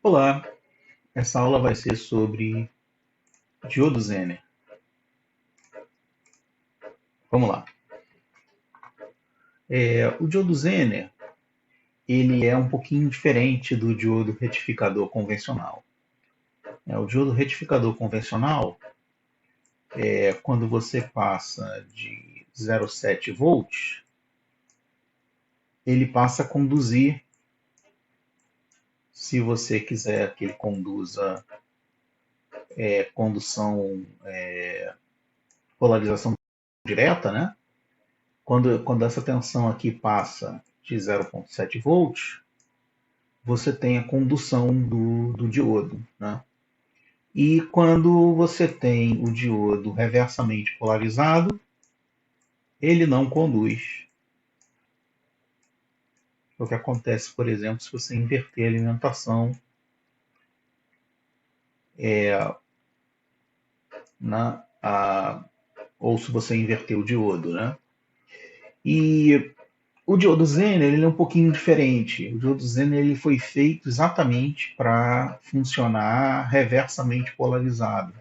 Olá, essa aula vai ser sobre diodo Zener. Vamos lá. O diodo Zener ele é um pouquinho diferente do diodo retificador convencional. O diodo retificador convencional quando você passa de 0,7 volts, ele passa a conduzir, se você quiser que ele conduza condução, polarização direta, né? Quando essa tensão aqui passa de 0,7 volts, você tem a condução do diodo, né? E quando você tem o diodo reversamente polarizado, ele não conduz. O que acontece, por exemplo, se você inverter a alimentação ou se você inverter o diodo, né? E o diodo Zener ele é um pouquinho diferente. O diodo Zener ele foi feito exatamente para funcionar reversamente polarizado.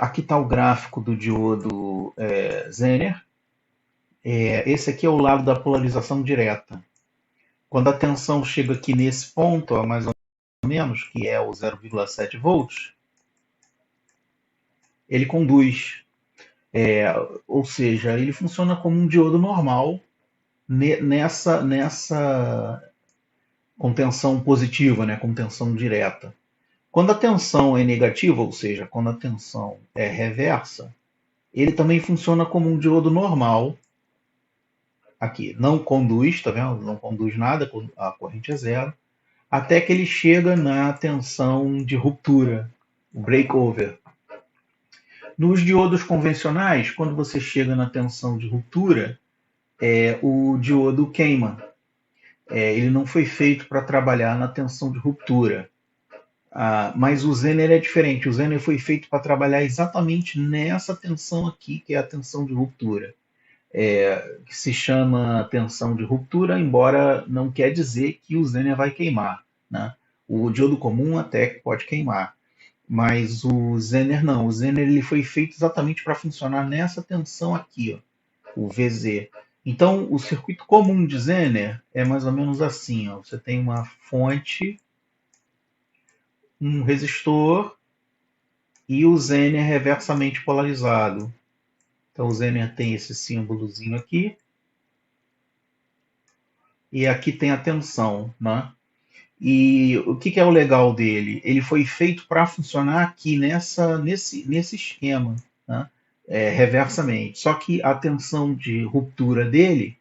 Aqui está o gráfico do diodo Zener. Esse aqui é o lado da polarização direta. Quando a tensão chega aqui nesse ponto, mais ou menos, que é o 0,7 volts, ele conduz. Ou seja, ele funciona como um diodo normal nessa com tensão positiva, né, com tensão direta. Quando a tensão é negativa, ou seja, quando a tensão é reversa, ele também funciona como um diodo normal. Aqui, não conduz, tá vendo? Não conduz nada, a corrente é zero, até que ele chega na tensão de ruptura, o breakover. Nos diodos convencionais, quando você chega na tensão de ruptura, o diodo queima. Ele não foi feito para trabalhar na tensão de ruptura. Mas o Zener é diferente. O Zener foi feito para trabalhar exatamente nessa tensão aqui, que é a tensão de ruptura. Que se chama tensão de ruptura, embora não quer dizer que o Zener vai queimar, né? O diodo comum até pode queimar, mas o Zener não. O Zener ele foi feito exatamente para funcionar nessa tensão aqui, ó, o VZ. Então, o circuito comum de Zener é mais ou menos assim, ó. Você tem uma fonte, um resistor e o Zener reversamente polarizado. Então, o Zener tem esse símbolozinho aqui. E aqui tem a tensão, né? E o que é o legal dele? Ele foi feito para funcionar aqui nesse esquema, né? Reversamente. Só que a tensão de ruptura dele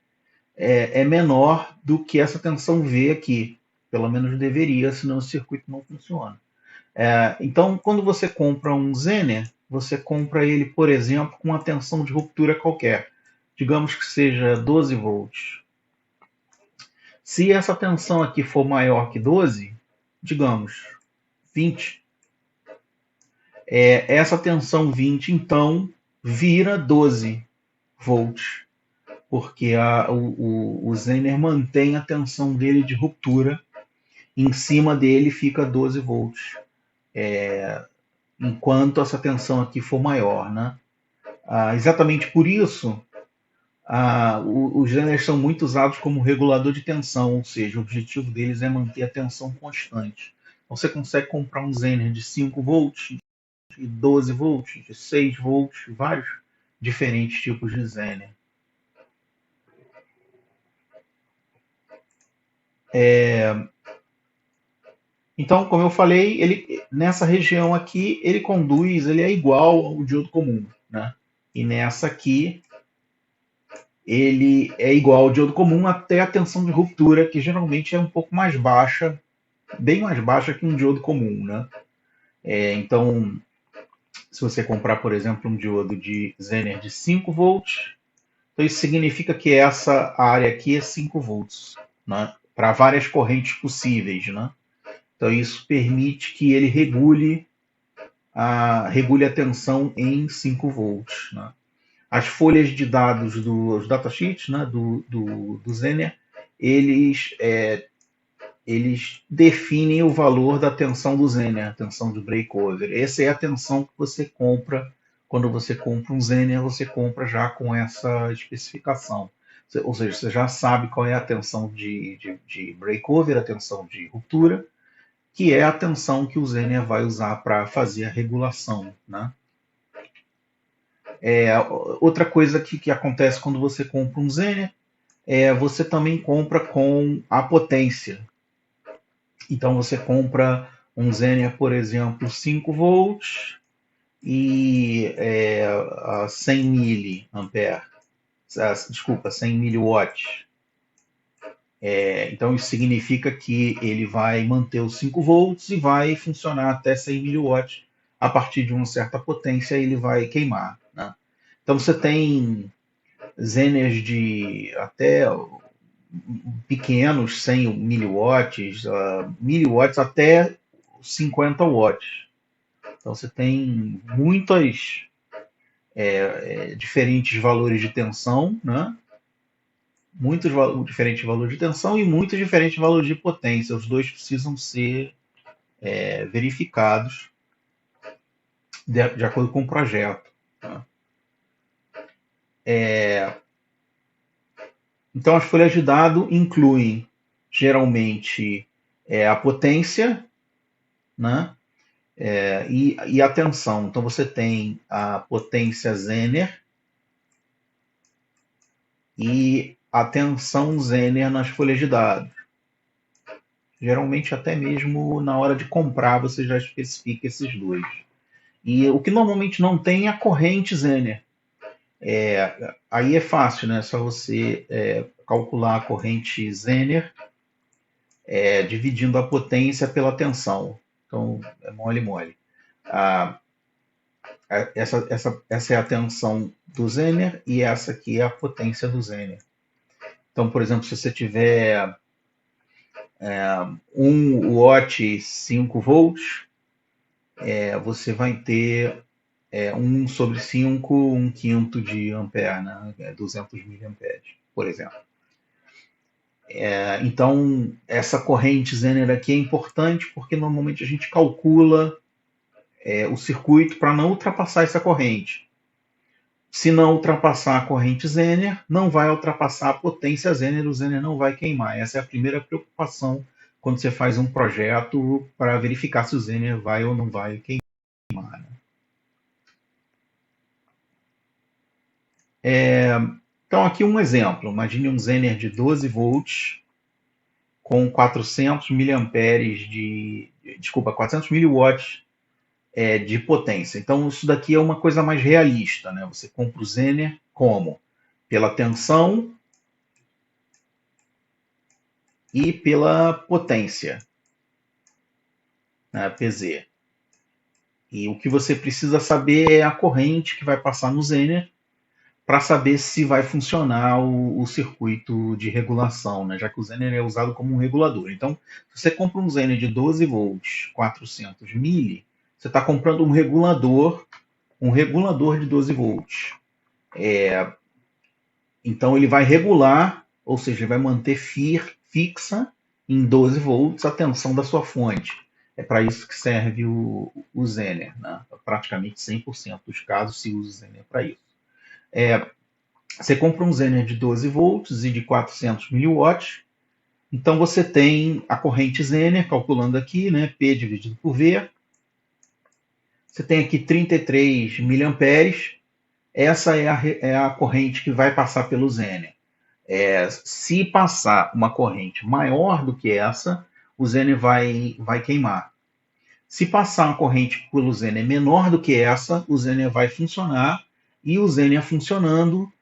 é menor do que essa tensão V aqui. Pelo menos deveria, senão o circuito não funciona. Então, quando você compra um Zener, você compra ele, por exemplo, com uma tensão de ruptura qualquer. Digamos que seja 12 volts. Se essa tensão aqui for maior que 12, digamos 20, essa tensão 20 então vira 12 volts, porque o Zener mantém a tensão dele de ruptura, em cima dele fica 12 volts, enquanto essa tensão aqui for maior, né? Exatamente por isso, os Zeners são muito usados como regulador de tensão, ou seja, o objetivo deles é manter a tensão constante. Então, você consegue comprar um Zener de 5 volts, de 12 volts, de 6 volts, vários diferentes tipos de Zener. Então, como eu falei, ele, nessa região aqui, ele conduz, ele é igual ao diodo comum, né? E nessa aqui, ele é igual ao diodo comum até a tensão de ruptura, que geralmente é um pouco mais baixa, bem mais baixa que um diodo comum, né? Então, se você comprar, por exemplo, um diodo de Zener de 5 volts, então isso significa que essa área aqui é 5 volts, né? Para várias correntes possíveis, né? Então isso permite que ele regule a tensão em 5 volts, né? As folhas de dados dos datasheets, né, do Zener, eles eles definem o valor da tensão do Zener, a tensão de breakover. Essa é a tensão que você compra quando você compra um Zener, você compra já com essa especificação. Ou seja, você já sabe qual é a tensão de breakover, a tensão de ruptura, que é a tensão que o Zener vai usar para fazer a regulação, né? Outra coisa que acontece quando você compra um Zener você também compra com a potência. Então você compra um Zener, por exemplo, 5 volts e 100 miliampere, desculpa, 100 miliwatts. Então isso significa que ele vai manter os 5 volts e vai funcionar até 100 miliwatts. A partir de uma certa potência ele vai queimar, né? Então você tem Zeners de até pequenos, 100 miliwatts, miliwatts até 50 watts. Então você tem muitas diferentes valores de tensão, né? Muitos diferentes valores de tensão e muitos diferentes valores de potência. Os dois precisam ser verificados de acordo com o projeto. Tá? Então as folhas de dado incluem geralmente a potência, né? E a tensão. Então você tem a potência Zener e a tensão Zener nas folhas de dados. Geralmente até mesmo na hora de comprar você já especifica esses dois. E o que normalmente não tem é a corrente Zener. Aí é fácil, né? É só você calcular a corrente Zener dividindo a potência pela tensão. Então é mole, mole. Essa é a tensão do Zener e essa aqui é a potência do Zener. Então, por exemplo, se você tiver 1 watt 5 volts, você vai ter 1 sobre 5, 1 quinto de ampere, né? 200 miliamperes, por exemplo. Então, essa corrente Zener aqui é importante porque normalmente a gente calcula o circuito para não ultrapassar essa corrente. Se não ultrapassar a corrente Zener, não vai ultrapassar a potência Zener, o Zener não vai queimar. Essa é a primeira preocupação quando você faz um projeto para verificar se o Zener vai ou não vai queimar. Então aqui um exemplo. Imagine um Zener de 12 volts com 400 miliamperes desculpa, 400 miliwatts de potência. Então isso daqui é uma coisa mais realista, né? Você compra o Zener como? Pela tensão e pela potência, né, PZ. E o que você precisa saber é a corrente que vai passar no Zener para saber se vai funcionar o circuito de regulação, né, já que o Zener é usado como um regulador. Então, se você compra um Zener de 12 volts, 400 mili, você está comprando um regulador de 12 volts. Então, ele vai regular, ou seja, ele vai manter fixa em 12 volts a tensão da sua fonte. É para isso que serve o Zener. Né? Praticamente 100% dos casos se usa o Zener para isso. Você compra um Zener de 12 volts e de 400 miliwatts. Então você tem a corrente Zener, calculando aqui, né, P dividido por V. Você tem aqui 33 miliamperes. Essa é a corrente que vai passar pelo Zener. Se passar uma corrente maior do que essa, o Zener vai queimar. Se passar uma corrente pelo Zener menor do que essa, o Zener vai funcionar, e o Zener funcionando,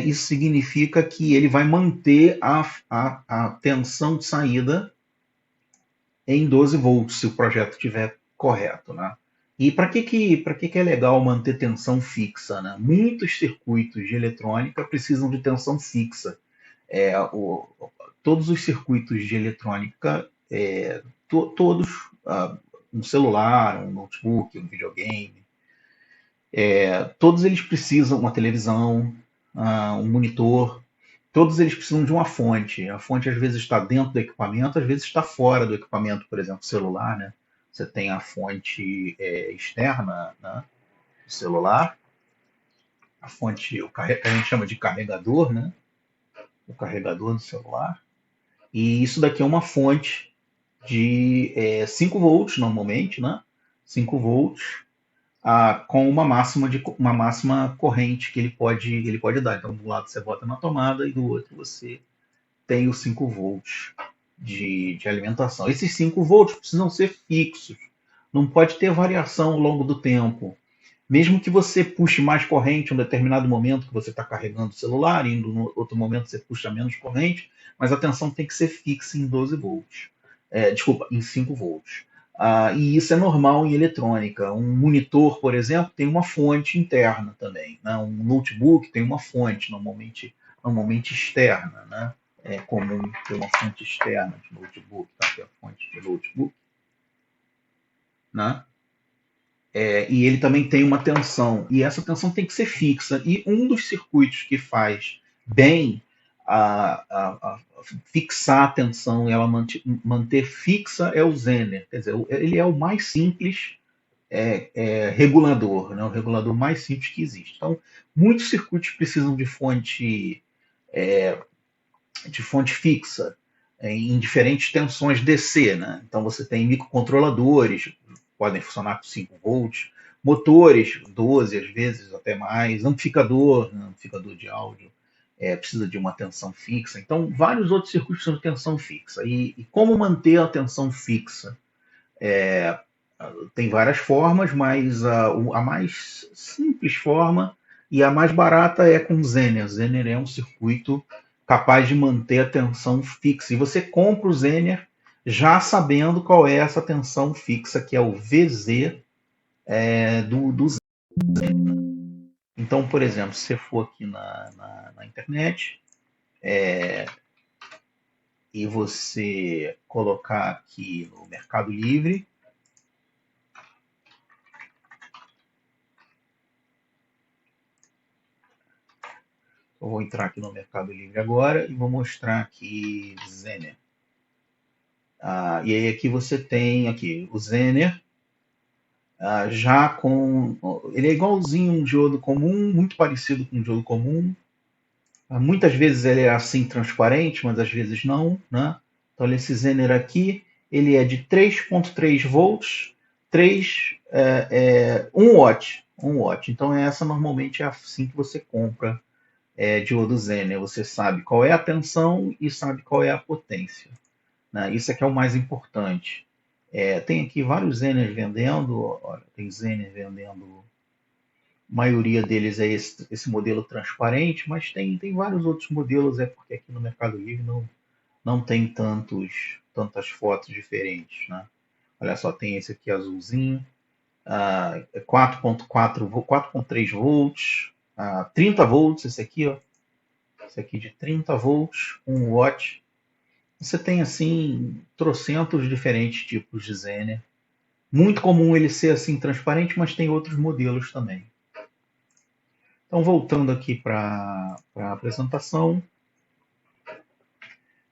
isso significa que ele vai manter a tensão de saída em 12 volts, se o projeto estiver correto. Né? E para que é legal manter tensão fixa? Né? Muitos circuitos de eletrônica precisam de tensão fixa. Todos os circuitos de eletrônica, todos, um celular, um notebook, um videogame, todos eles precisam, uma televisão, um monitor, todos eles precisam de uma fonte. A fonte às vezes está dentro do equipamento, às vezes está fora do equipamento, por exemplo, celular, né? Você tem a fonte externa, né, do celular, a fonte, a gente chama de carregador, né? O carregador do celular. E isso daqui é uma fonte de 5 volts normalmente, né? 5 volts com uma máxima corrente que ele pode dar. Então, do lado você bota na tomada e do outro você tem os 5 volts de alimentação. Esses 5 volts precisam ser fixos. Não pode ter variação ao longo do tempo. Mesmo que você puxe mais corrente em um determinado momento que você está carregando o celular, e no outro momento você puxa menos corrente, mas a tensão tem que ser fixa em 12 volts. Desculpa, em 5 volts. E isso é normal em eletrônica. Um monitor, por exemplo, tem uma fonte interna também. Né? Um notebook tem uma fonte, normalmente externa. Né? É comum ter uma fonte externa de notebook, tá? Que é a fonte de notebook. Né? E ele também tem uma tensão, e essa tensão tem que ser fixa. E um dos circuitos que faz bem a fixar a tensão e ela manter fixa é o Zener. Quer dizer, ele é o mais simples regulador, né? O regulador mais simples que existe. Então, muitos circuitos precisam de fonte fixa em diferentes tensões DC. Né? Então, você tem microcontroladores, podem funcionar com 5 volts, motores 12 às vezes até mais, amplificador de áudio precisa de uma tensão fixa. Então, vários outros circuitos precisam de tensão fixa. E como manter a tensão fixa? Tem várias formas, mas a mais simples forma e a mais barata é com Zener. Zener é um circuito capaz de manter a tensão fixa. E você compra o Zener já sabendo qual é essa tensão fixa, que é o VZ do Zener. Então, por exemplo, se você for aqui na internet e você colocar aqui no Mercado Livre, eu vou entrar aqui no Mercado Livre agora e vou mostrar aqui Zener. E aí aqui você tem aqui o Zener, já com... Ele é igualzinho um diodo comum, muito parecido com um diodo comum. Muitas vezes ele é assim transparente, mas às vezes não. Né? Então esse Zener aqui, ele é de 3.3 volts, 1 watt. 1 watt. Então essa normalmente é assim que você compra diodo Zener. Você sabe qual é a tensão e sabe qual é a potência. Né? Isso é que é o mais importante. Tem aqui vários Zeners vendendo. Olha, tem Zener vendendo. A maioria deles é esse modelo transparente, mas tem vários outros modelos, porque aqui no Mercado Livre não tem tantas fotos diferentes. Né? Olha só, tem esse aqui azulzinho, 4.3 volts, 30 volts, esse aqui, ó. Esse aqui de 30 volts, 1 watt. Você tem, assim, trocentos diferentes tipos de Zener. Muito comum ele ser, assim, transparente, mas tem outros modelos também. Então, voltando aqui para a apresentação,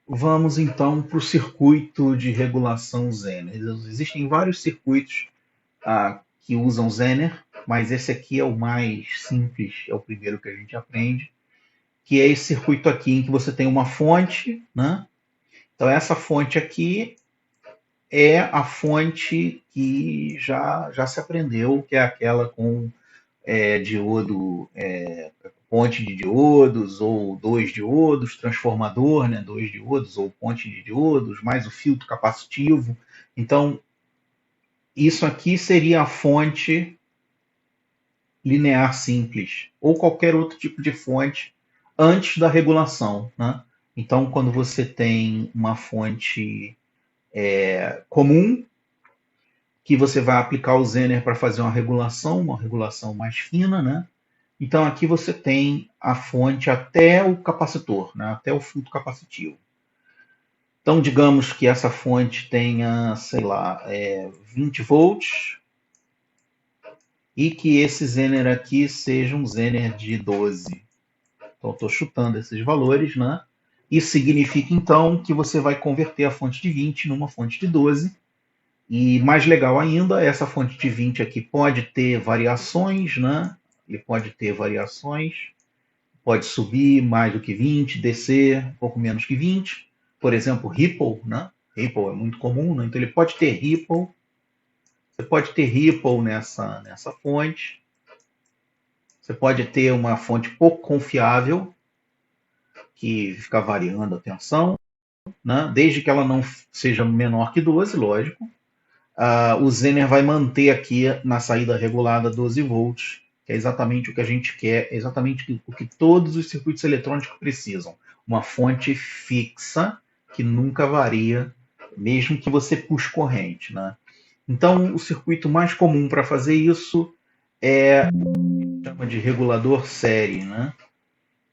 vamos, então, para o circuito de regulação Zener. Existem vários circuitos que usam Zener, mas esse aqui é o mais simples, é o primeiro que a gente aprende, que é esse circuito aqui em que você tem uma fonte, né? Então, essa fonte aqui é a fonte que já se aprendeu, que é aquela com diodo, ponte de diodos, ou 2 diodos, transformador, né, 2 diodos, ou ponte de diodos, mais o filtro capacitivo. Então, isso aqui seria a fonte linear simples, ou qualquer outro tipo de fonte antes da regulação. Né? Então, quando você tem uma fonte comum, que você vai aplicar o Zener para fazer uma regulação mais fina, né? Então aqui você tem a fonte até o capacitor, né? Até o filtro capacitivo. Então digamos que essa fonte tenha, sei lá, 20 volts e que esse Zener aqui seja um Zener de 12. Então, estou chutando esses valores, né? Isso significa, então, que você vai converter a fonte de 20 numa fonte de 12. E mais legal ainda, essa fonte de 20 aqui pode ter variações, né? Ele pode ter variações, pode subir mais do que 20, descer um pouco menos que 20. Por exemplo, Ripple, né? Ripple é muito comum, né? Então ele pode ter Ripple. Você pode ter Ripple nessa fonte. Você pode ter uma fonte pouco confiável, que fica variando a tensão, né? Desde que ela não seja menor que 12, lógico. O Zener vai manter aqui na saída regulada 12 volts, que é exatamente o que a gente quer, é exatamente o que todos os circuitos eletrônicos precisam. Uma fonte fixa que nunca varia, mesmo que você puxe corrente, né? Então, o circuito mais comum para fazer isso é chama de regulador série, né?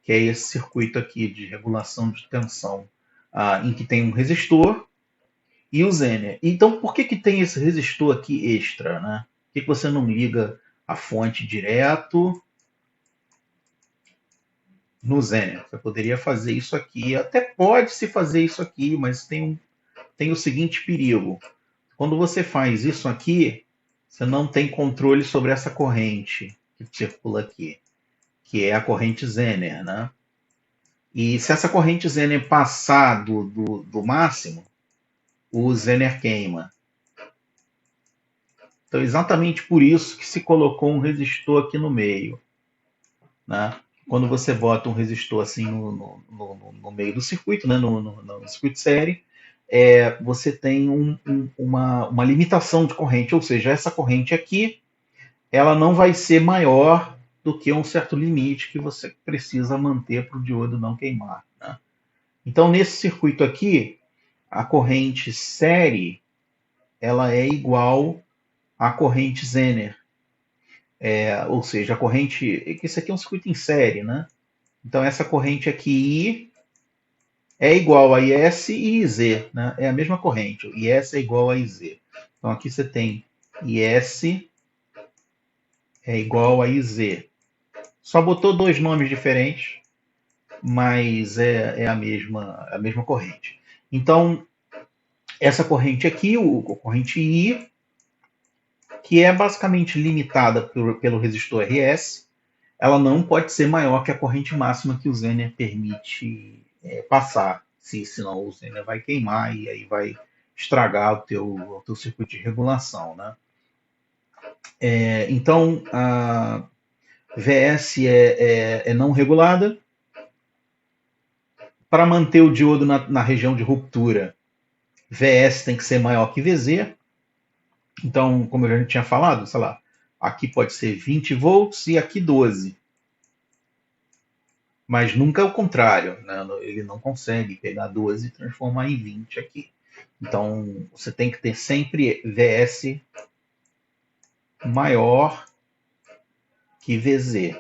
Que é esse circuito aqui de regulação de tensão, em que tem um resistor e o Zener. Então, por que tem esse resistor aqui extra, né? Por que você não liga a fonte direto no Zener? Você poderia fazer isso aqui, até pode-se fazer isso aqui, mas tem o seguinte perigo. Quando você faz isso aqui, você não tem controle sobre essa corrente que circula aqui, que é a corrente Zener, né? E se essa corrente Zener passar do máximo, o Zener queima. Então, exatamente por isso que se colocou um resistor aqui no meio, né? Quando você bota um resistor assim no meio do circuito, né? no circuito série, você tem uma limitação de corrente, ou seja, essa corrente aqui ela não vai ser maior do que um certo limite que você precisa manter para o diodo não queimar, né? Então, nesse circuito aqui, a corrente série ela é igual à corrente Zener. Ou seja, a corrente. Isso aqui é um circuito em série, né? Então, essa corrente aqui I é igual a IS e IZ, né? É a mesma corrente. O IS é igual a IZ. Então, aqui você tem IS é igual a IZ. Só botou dois nomes diferentes, mas é a mesma corrente. Então, essa corrente aqui, a corrente I, que é basicamente limitada pelo resistor RS, ela não pode ser maior que a corrente máxima que o Zener permite passar. Senão o Zener vai queimar e aí vai estragar o teu circuito de regulação, né? Então, a VS é não regulada. Para manter o diodo na região de ruptura, VS tem que ser maior que VZ. Então, como eu já tinha falado, sei lá, aqui pode ser 20 volts e aqui 12. Mas nunca é o contrário, né? Ele não consegue pegar 12 e transformar em 20 aqui. Então, você tem que ter sempre VS maior que VZ.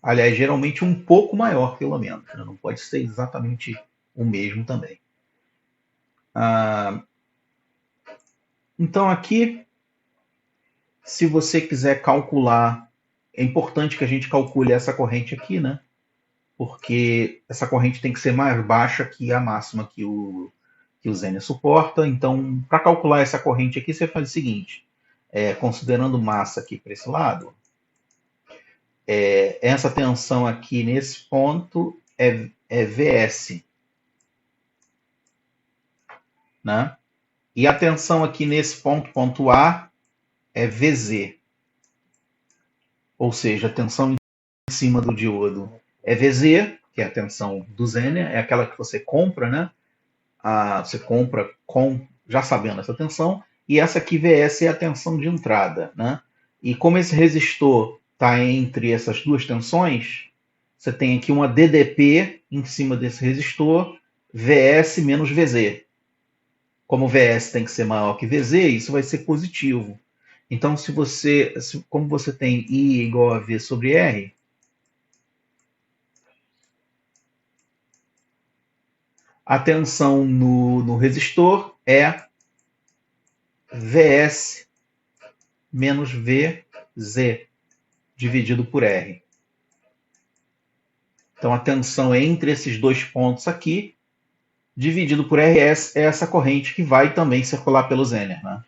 Aliás, geralmente um pouco maior, pelo menos, né? Não pode ser exatamente o mesmo também. Então, aqui, se você quiser calcular, é importante que a gente calcule essa corrente aqui, né? Porque essa corrente tem que ser mais baixa que a máxima que o Zener suporta. Então, para calcular essa corrente aqui, você faz o seguinte, considerando massa aqui para esse lado, essa tensão aqui nesse ponto é VS, né? E a tensão aqui nesse ponto A, é VZ. Ou seja, a tensão em cima do diodo é VZ, que é a tensão do Zener, é aquela que você compra, né? Você compra já sabendo essa tensão, e essa aqui VS é a tensão de entrada, né? E como esse resistor está entre essas duas tensões, você tem aqui uma DDP em cima desse resistor, VS menos VZ. Como VS tem que ser maior que VZ, isso vai ser positivo. Então, como você tem I igual a V sobre R, a tensão no resistor é VS menos VZ dividido por R. Então a tensão entre esses dois pontos aqui, dividido por RS, é essa corrente que vai também circular pelo Zener, né?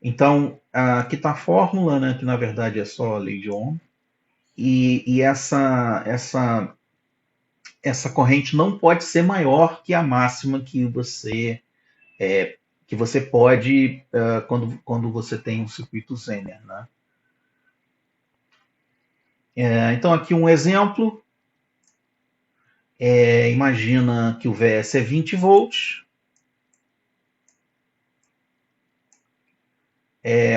Então, aqui está a fórmula, né, que na verdade é só a lei de Ohm, e essa corrente não pode ser maior que a máxima que você pode quando você tem um circuito Zener, né? Então aqui um exemplo, imagina que o VS é 20 volts,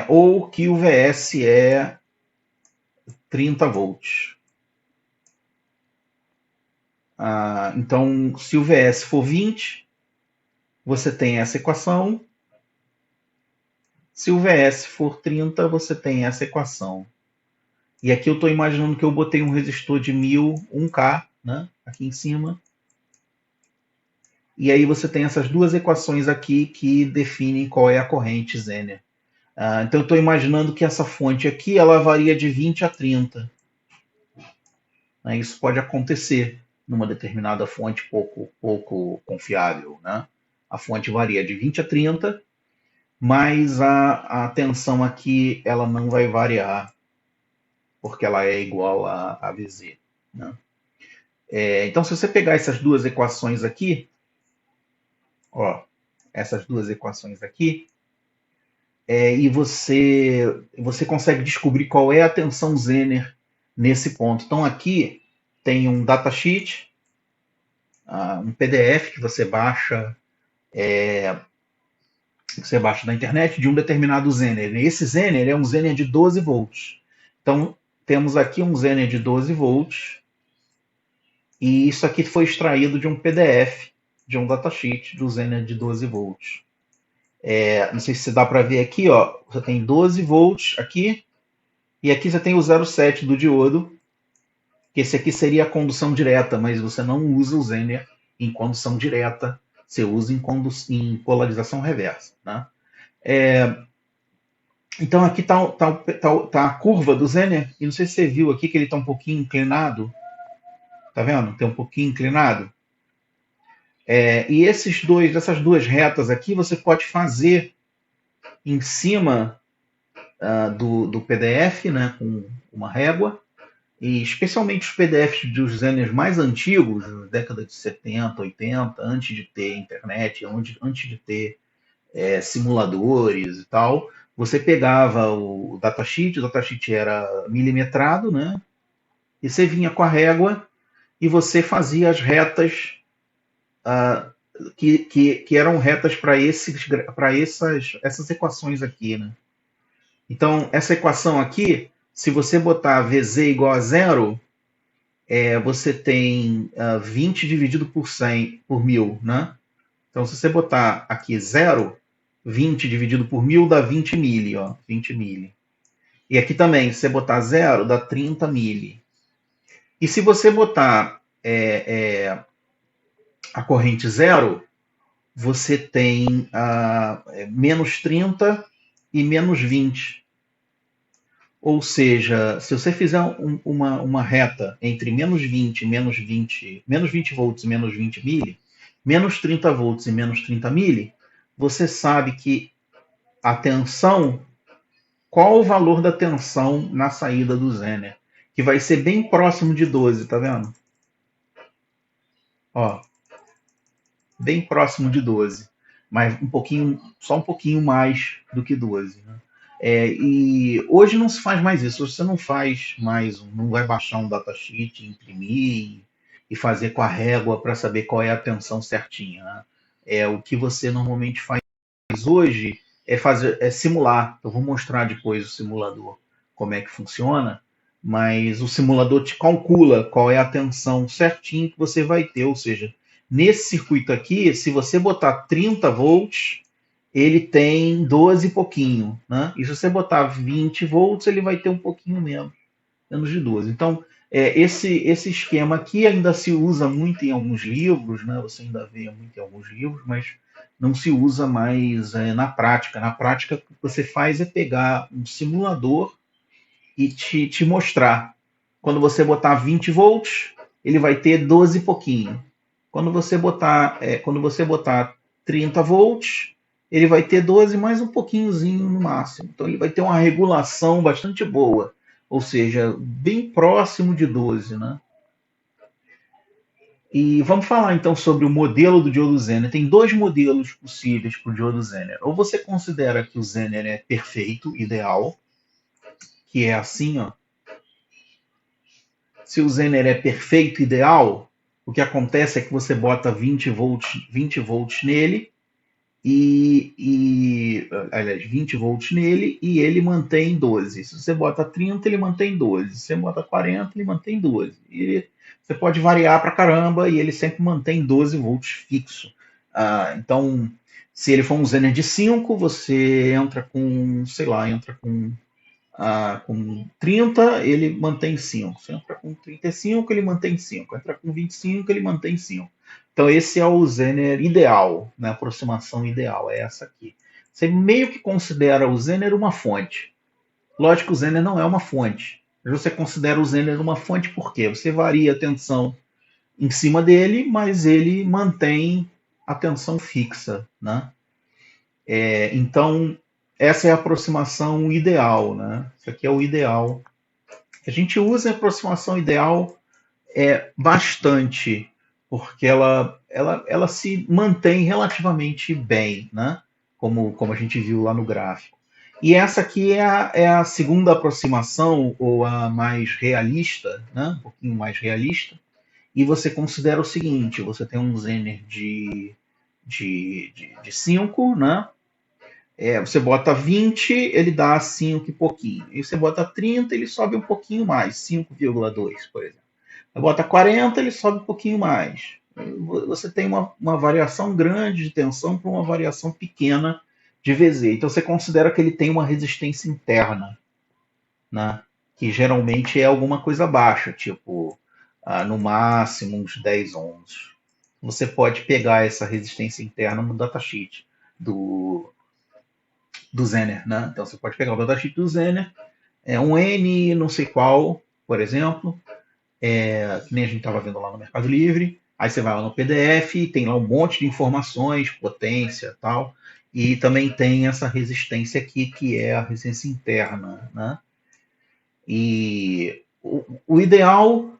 ou que o VS é 30 volts. Então, se o VS for 20, você tem essa equação. Se o VS for 30, você tem essa equação. E aqui eu estou imaginando que eu botei um resistor de 1000, 1K, né, aqui em cima. E aí você tem essas duas equações aqui que definem qual é a corrente Zener. Então eu estou imaginando que essa fonte aqui ela varia de 20 a 30. Isso pode acontecer numa determinada fonte pouco confiável, né? A fonte varia de 20 a 30, mas a tensão aqui ela não vai variar, porque ela é igual a VZ. Né? Então, se você pegar essas duas equações aqui, ó, essas duas equações aqui, e você consegue descobrir qual é a tensão Zener nesse ponto. Então, aqui tem um datasheet, um PDF que você baixa da internet de um determinado Zener. E esse Zener é um Zener de 12 volts. Então, temos aqui um Zener de 12 volts, e isso aqui foi extraído de um PDF, de um datasheet do Zener de 12 volts. Não sei se dá para ver aqui, ó, você tem 12 volts aqui, e aqui você tem o 0,7 do diodo, que esse aqui seria a condução direta, mas você não usa o Zener em condução direta, você usa em polarização reversa. Né? Então aqui está a curva do Zener, e não sei se você viu aqui que ele está um pouquinho inclinado. Tá vendo? Tem um pouquinho inclinado. E essas duas retas aqui você pode fazer em cima do PDF, né, com uma régua, e especialmente os PDFs dos Zeners mais antigos, década de 70, 80, antes de ter internet, antes de ter simuladores e tal, você pegava o datasheet era milimetrado, né, e você vinha com a régua e você fazia as retas que eram retas para essas equações aqui. Né? Então, essa equação aqui, se você botar VZ igual a zero, você tem 20 dividido por 100, por 1000. Né? Então, se você botar aqui zero, 20 dividido por 1000 dá 20 mili. Ó, 20 mili. E aqui também, se você botar zero, dá 30 mili. E se você botar a corrente zero, você tem menos 30 e menos 20. Ou seja, se você fizer uma reta entre menos 20 volts e menos 20 mili, menos 30 volts e menos 30 mili, você sabe que a tensão, qual o valor da tensão na saída do Zener? Que vai ser bem próximo de 12, tá vendo? Ó, bem próximo de 12, mas só um pouquinho mais do que 12. Né? E hoje não se faz mais isso, você não faz mais, não vai baixar um datasheet, imprimir e fazer com a régua para saber qual é a tensão certinha. Né? O que você normalmente faz hoje é simular. Eu vou mostrar depois o simulador como é que funciona, mas o simulador te calcula qual é a tensão certinha que você vai ter, ou seja, nesse circuito aqui, se você botar 30 volts, ele tem 12 e pouquinho. Né? E se você botar 20 volts, ele vai ter um pouquinho menos de 12. Então, esse esquema aqui ainda se usa muito em alguns livros, né? Você ainda vê muito em alguns livros, mas não se usa mais na prática. Na prática, o que você faz é pegar um simulador e te mostrar. Quando você botar 20 volts, ele vai ter 12 e pouquinho. Quando você botar 30 volts, ele vai ter 12 mais um pouquinhozinho no máximo. Então ele vai ter uma regulação bastante boa, ou seja, bem próximo de 12, né? E vamos falar então sobre o modelo do diodo Zener. Tem dois modelos possíveis para o diodo Zener. Ou você considera que o Zener é perfeito, ideal, que é assim, ó. Se o Zener é perfeito, ideal, o que acontece é que você bota 20 volts nele aliás, 20 volts nele e ele mantém 12. Se você bota 30, ele mantém 12. Se você bota 40, ele mantém 12. E você pode variar pra caramba e ele sempre mantém 12 volts fixo. Então, se ele for um Zener de 5, você entra com, sei lá, com 30, ele mantém 5. Você entra com 35, ele mantém 5. Entra com 25, ele mantém 5. Então esse é o Zener ideal, né? A aproximação ideal é essa aqui. Você meio que considera o Zener uma fonte. Lógico que o Zener não é uma fonte. Mas você considera o Zener uma fonte por quê? Você varia a tensão em cima dele, mas ele mantém a tensão fixa, né? Então essa é a aproximação ideal, né? Isso aqui é o ideal. A gente usa a aproximação ideal bastante, porque ela se mantém relativamente bem, né? Como a gente viu lá no gráfico. E essa aqui é a segunda aproximação, ou a mais realista, né? Um pouquinho mais realista. E você considera o seguinte: você tem um Zener de 5, né? Você bota 20, ele dá 5 e pouquinho. E você bota 30, ele sobe um pouquinho mais, 5,2, por exemplo. Você bota 40, ele sobe um pouquinho mais. Você tem uma variação grande de tensão para uma variação pequena de VZ. Então você considera que ele tem uma resistência interna, né? Que geralmente é alguma coisa baixa, tipo, no máximo uns 10 ohms. Você pode pegar essa resistência interna no datasheet do Zener, né? Então você pode pegar o datasheet do Zener, um N não sei qual, por exemplo, que nem a gente estava vendo lá no Mercado Livre. Aí você vai lá no PDF, tem lá um monte de informações, potência e tal, e também tem essa resistência aqui, que é a resistência interna, né? E o ideal,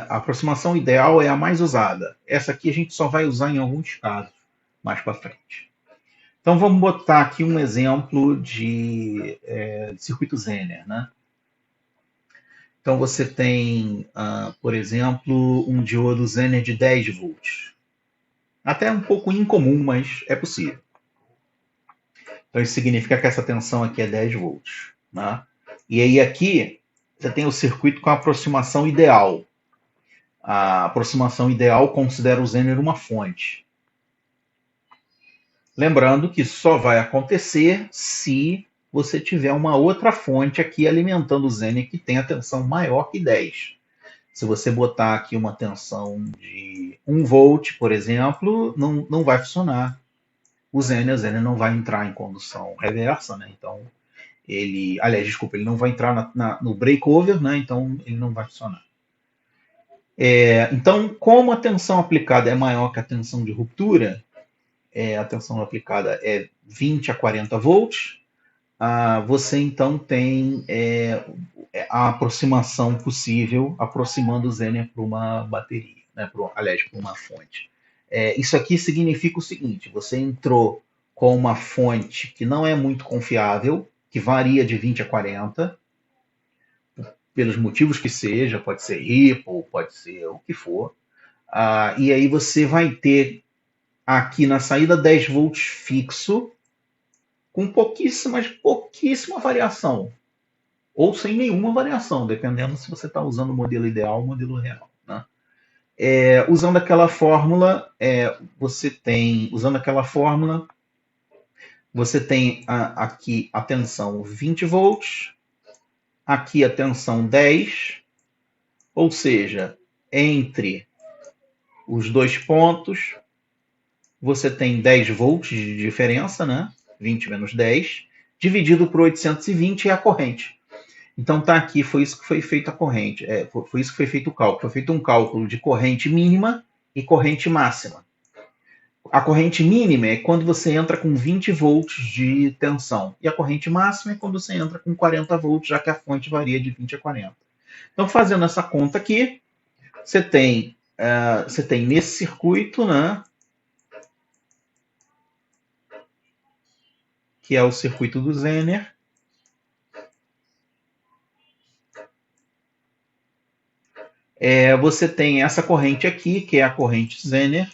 a aproximação ideal é a mais usada. Essa aqui a gente só vai usar em alguns casos mais para frente. Então vamos botar aqui um exemplo de circuito Zener, né? Então você tem, por exemplo, um diodo Zener de 10 volts. Até um pouco incomum, mas é possível. Então isso significa que essa tensão aqui é 10 volts, né? E aí aqui você tem o circuito com a aproximação ideal. A aproximação ideal considera o Zener uma fonte. Lembrando que só vai acontecer se você tiver uma outra fonte aqui alimentando o Zener que tem a tensão maior que 10. Se você botar aqui uma tensão de 1 volt, por exemplo, não vai funcionar. O Zener não vai entrar em condução reversa, né? Então, ele não vai entrar no breakover, né? Então ele não vai funcionar. Então, como a tensão aplicada é maior que a tensão de ruptura, a tensão aplicada é 20 a 40 volts, você então tem a aproximação possível aproximando o Zener para uma bateria, né? Para uma fonte. Isso aqui significa o seguinte: você entrou com uma fonte que não é muito confiável, que varia de 20 a 40, pelos motivos que seja, pode ser Ripple, pode ser o que for, e aí você vai ter aqui na saída 10 volts fixo, com pouquíssima variação, ou sem nenhuma variação, dependendo se você está usando o modelo ideal ou o modelo real, né? Usando aquela fórmula, você tem aqui a tensão 20 volts, aqui a tensão 10, ou seja, entre os dois pontos você tem 10 volts de diferença, né? 20 menos 10, dividido por 820 é a corrente. Então tá aqui, foi isso que foi feita a corrente, foi isso que foi feito o cálculo. Foi feito um cálculo de corrente mínima e corrente máxima. A corrente mínima é quando você entra com 20 volts de tensão. E a corrente máxima é quando você entra com 40 volts, já que a fonte varia de 20 a 40. Então, fazendo essa conta aqui, você tem nesse circuito, né, que é o circuito do Zener, você tem essa corrente aqui, que é a corrente Zener.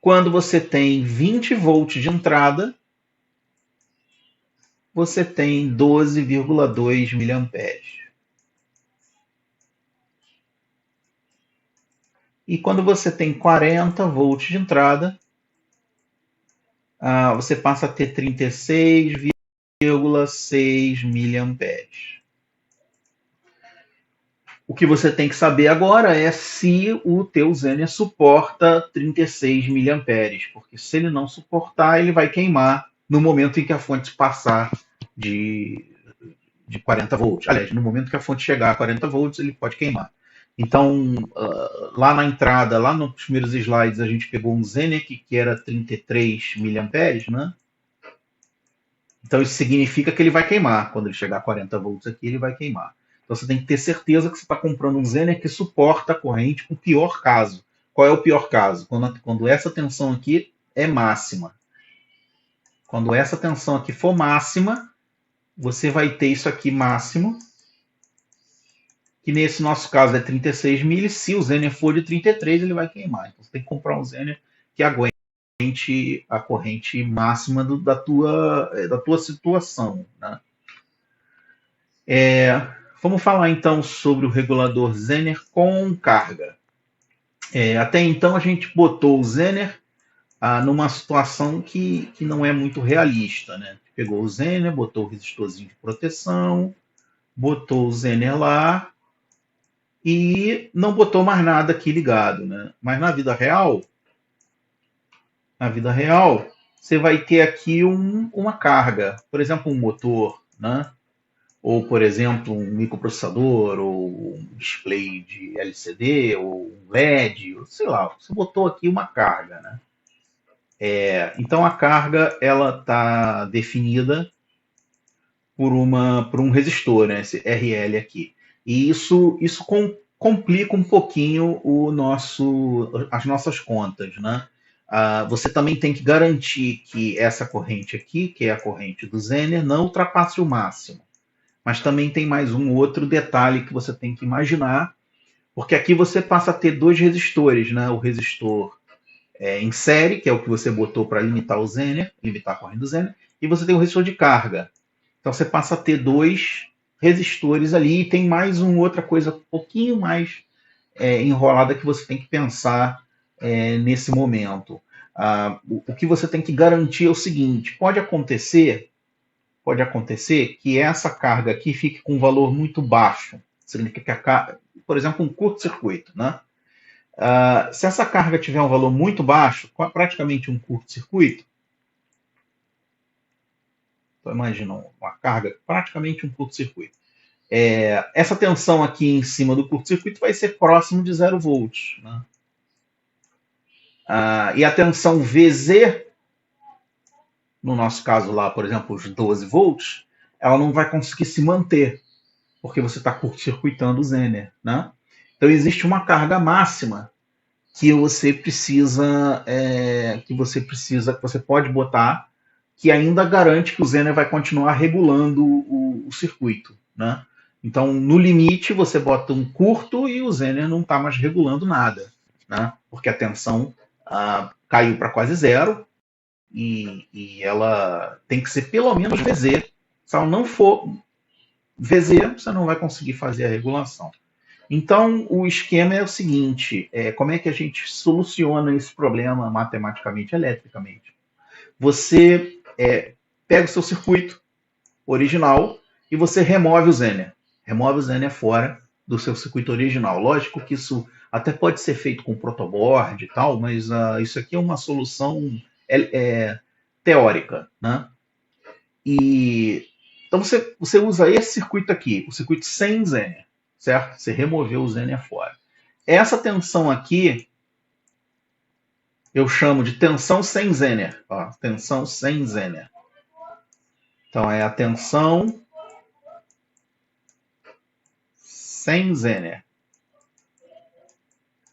Quando você tem 20 volts de entrada, você tem 12,2 miliamperes. E quando você tem 40 volts de entrada, você passa a ter 36,6 miliamperes. O que você tem que saber agora é se o teu Zener suporta 36 miliamperes, porque se ele não suportar, ele vai queimar no momento em que a fonte passar de 40 volts. Aliás, no momento que a fonte chegar a 40 volts, ele pode queimar. Então, lá na entrada, lá nos primeiros slides, a gente pegou um Zener que era 33 miliamperes, né? Então, isso significa que ele vai queimar. Quando ele chegar a 40 volts aqui, ele vai queimar. Então, você tem que ter certeza que você está comprando um Zener que suporta a corrente com o pior caso. Qual é o pior caso? Quando essa tensão aqui é máxima. Quando essa tensão aqui for máxima, você vai ter isso aqui máximo, que nesse nosso caso é 36 mili. Se o Zener for de 33, ele vai queimar. Então, você tem que comprar um Zener que aguente a corrente máxima da tua situação, né? Vamos falar então sobre o regulador Zener com carga. Até então a gente botou o Zener numa situação que não é muito realista, né? Pegou o Zener, botou o resistorzinho de proteção, botou o Zener lá e não botou mais nada aqui ligado, né? Mas na vida real, você vai ter aqui uma carga, por exemplo, um motor, né? Ou, por exemplo, um microprocessador, ou um display de LCD, ou um LED, ou sei lá, você botou aqui uma carga, né? Então a carga ela está definida por um resistor, né? Esse RL aqui. E isso complica um pouquinho as nossas contas, né? Você também tem que garantir que essa corrente aqui, que é a corrente do Zener, não ultrapasse o máximo. Mas também tem mais um outro detalhe que você tem que imaginar, porque aqui você passa a ter dois resistores, né? O resistor em série, que é o que você botou para limitar o Zener, limitar a corrente do Zener, e você tem o resistor de carga. Então você passa a ter dois resistores ali, e tem mais uma outra coisa um pouquinho mais enrolada que você tem que pensar nesse momento. O que você tem que garantir é o seguinte: pode acontecer que essa carga aqui fique com um valor muito baixo. Significa que a carga, por exemplo, um curto-circuito, né? Se essa carga tiver um valor muito baixo, praticamente um curto-circuito, então imagina uma carga praticamente um curto-circuito. Essa tensão aqui em cima do curto-circuito vai ser próximo de 0 volts. Né? E a tensão VZ, no nosso caso lá, por exemplo, os 12 volts, ela não vai conseguir se manter, porque você está curto-circuitando o Zener. Né? Então existe uma carga máxima que você precisa, que você pode botar, que ainda garante que o Zener vai continuar regulando o circuito, né? Então, no limite, você bota um curto e o Zener não está mais regulando nada, né? Porque a tensão caiu para quase zero e ela tem que ser pelo menos VZ. Se ela não for VZ, você não vai conseguir fazer a regulação. Então, o esquema é o seguinte: como é que a gente soluciona esse problema matematicamente, eletricamente? Você pega o seu circuito original e você remove o Zener. Remove o Zener fora do seu circuito original. Lógico que isso até pode ser feito com protoboard e tal, mas isso aqui é uma solução teórica, né? E Então você usa esse circuito aqui, o circuito sem Zener, certo? Você removeu o Zener fora. Essa tensão aqui eu chamo de tensão sem Zener. Ó, tensão sem Zener. Então é a tensão sem Zener.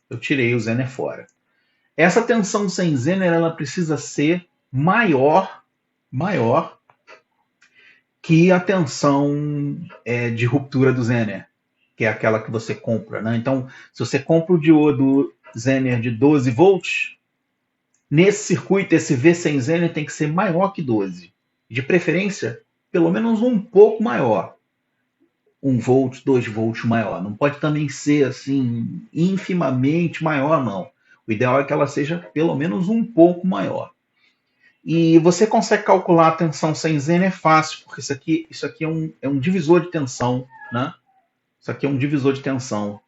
Eu tirei o Zener fora. Essa tensão sem Zener ela precisa ser maior que a tensão de ruptura do Zener, que é aquela que você compra, né? Então, se você compra o diodo Zener de 12 volts, nesse circuito, esse V sem Zener tem que ser maior que 12. De preferência, pelo menos um pouco maior. 1 volt, 2 volts maior. Não pode também ser assim, infimamente maior, não. O ideal é que ela seja pelo menos um pouco maior. E você consegue calcular a tensão sem Zener fácil, porque isso aqui é um divisor de tensão, né? Isso aqui é um divisor de tensão.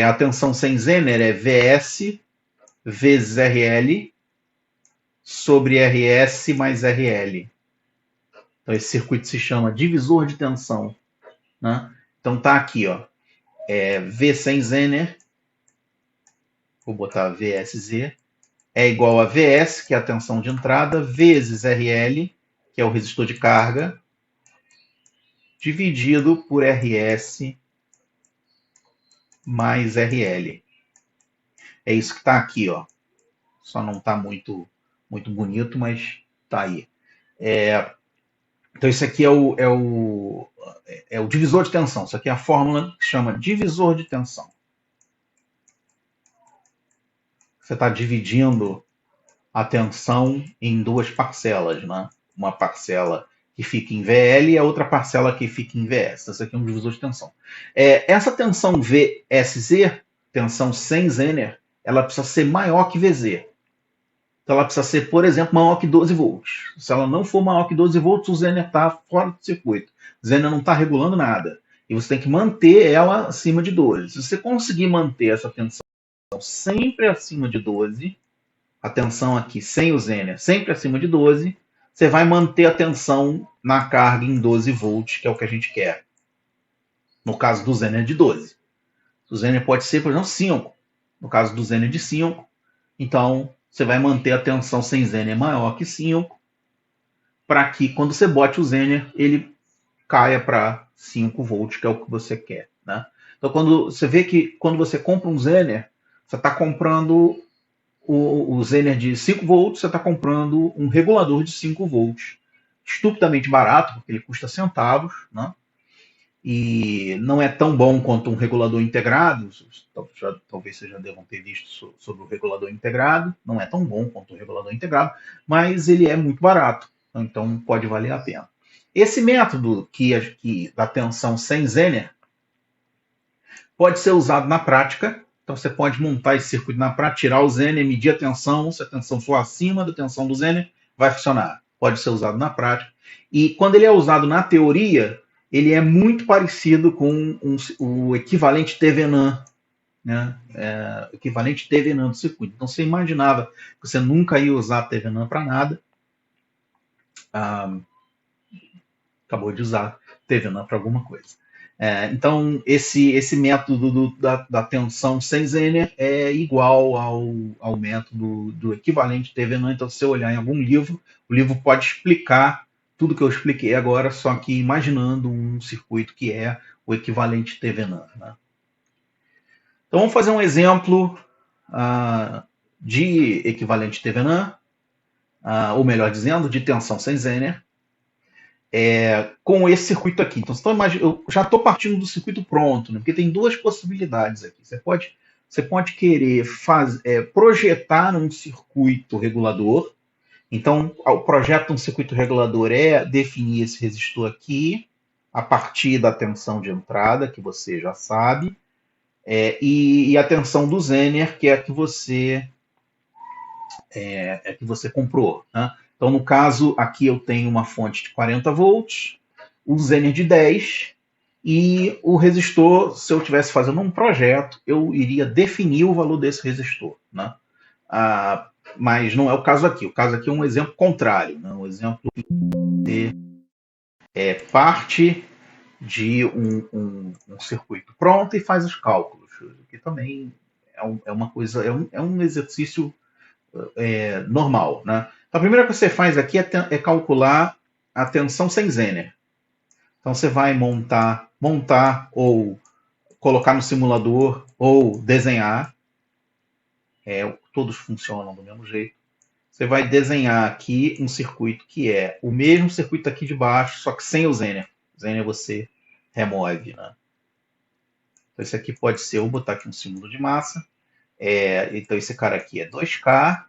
A tensão sem Zener é Vs vezes RL sobre RS mais RL. Então esse circuito se chama divisor de tensão, né? Então tá aqui, ó, V sem Zener, vou botar VSZ, é igual a Vs, que é a tensão de entrada, vezes RL, que é o resistor de carga, dividido por RS mais RL. É isso que está aqui, ó. Só não está muito bonito, mas está aí. Então isso aqui é o divisor de tensão. Isso aqui é a fórmula que chama divisor de tensão. Você está dividindo a tensão em duas parcelas, né? Uma parcela que fica em VL e a outra parcela que fica em VS. Esse aqui é um divisor de tensão. Essa tensão VSZ, tensão sem Zener, ela precisa ser maior que VZ. Então ela precisa ser, por exemplo, maior que 12 volts. Se ela não for maior que 12 volts, o Zener está fora do circuito. O Zener não está regulando nada. E você tem que manter ela acima de 12. Se você conseguir manter essa tensão sempre acima de 12, a tensão aqui sem o Zener sempre acima de 12, você vai manter a tensão na carga em 12 volts, que é o que a gente quer. No caso do Zener de 12. O Zener pode ser, por exemplo, 5. No caso do Zener de 5, então você vai manter a tensão sem Zener maior que 5, para que quando você bote o Zener, ele caia para 5 volts, que é o que você quer, né? Então, quando você vê que quando você compra um Zener, você está comprando o Zener de 5 volts, você está comprando um regulador de 5 volts. Estupidamente barato, porque ele custa centavos, né? E não é tão bom quanto um regulador integrado. Talvez vocês já devam ter visto sobre o regulador integrado. Não é tão bom quanto o regulador integrado, mas ele é muito barato, então pode valer a pena. Esse método da tensão sem Zener pode ser usado na prática. Então você pode montar esse circuito na prática, tirar o Zener, medir a tensão. Se a tensão for acima da tensão do Zener, vai funcionar. Pode ser usado na prática. E quando ele é usado na teoria, ele é muito parecido com o equivalente Thevenin, né? O equivalente Thevenin do circuito. Então você imaginava que você nunca ia usar Thevenin para nada. Acabou de usar Thevenin para alguma coisa. Então esse método da tensão sem Zener é igual ao método do equivalente Thevenin. Então se você olhar em algum livro, o livro pode explicar tudo que eu expliquei agora, só que imaginando um circuito que é o equivalente Thevenin, né? Então vamos fazer um exemplo de equivalente Thevenin, ou melhor dizendo, de tensão sem Zener, com esse circuito aqui. Então eu já estou partindo do circuito pronto, né? Porque tem duas possibilidades aqui. Você pode querer projetar um circuito regulador. Então, o projeto de um circuito regulador é definir esse resistor aqui a partir da tensão de entrada, que você já sabe, e a tensão do Zener, que é a que você comprou, né? Então, no caso, aqui eu tenho uma fonte de 40 volts, o Zener de 10, e o resistor, se eu estivesse fazendo um projeto, eu iria definir o valor desse resistor, né? Mas não é o caso aqui. O caso aqui é um exemplo contrário, né? Um exemplo parte de um circuito pronto e faz os cálculos, que também é uma coisa, é um exercício normal, né? Então, a primeira coisa que você faz aqui é calcular a tensão sem Zener. Então você vai montar ou colocar no simulador ou desenhar. Todos funcionam do mesmo jeito. Você vai desenhar aqui um circuito que é o mesmo circuito aqui de baixo, só que sem o Zener. O Zener você remove, né? Então esse aqui pode ser, vou botar aqui um símbolo de massa. Então esse cara aqui é 2K,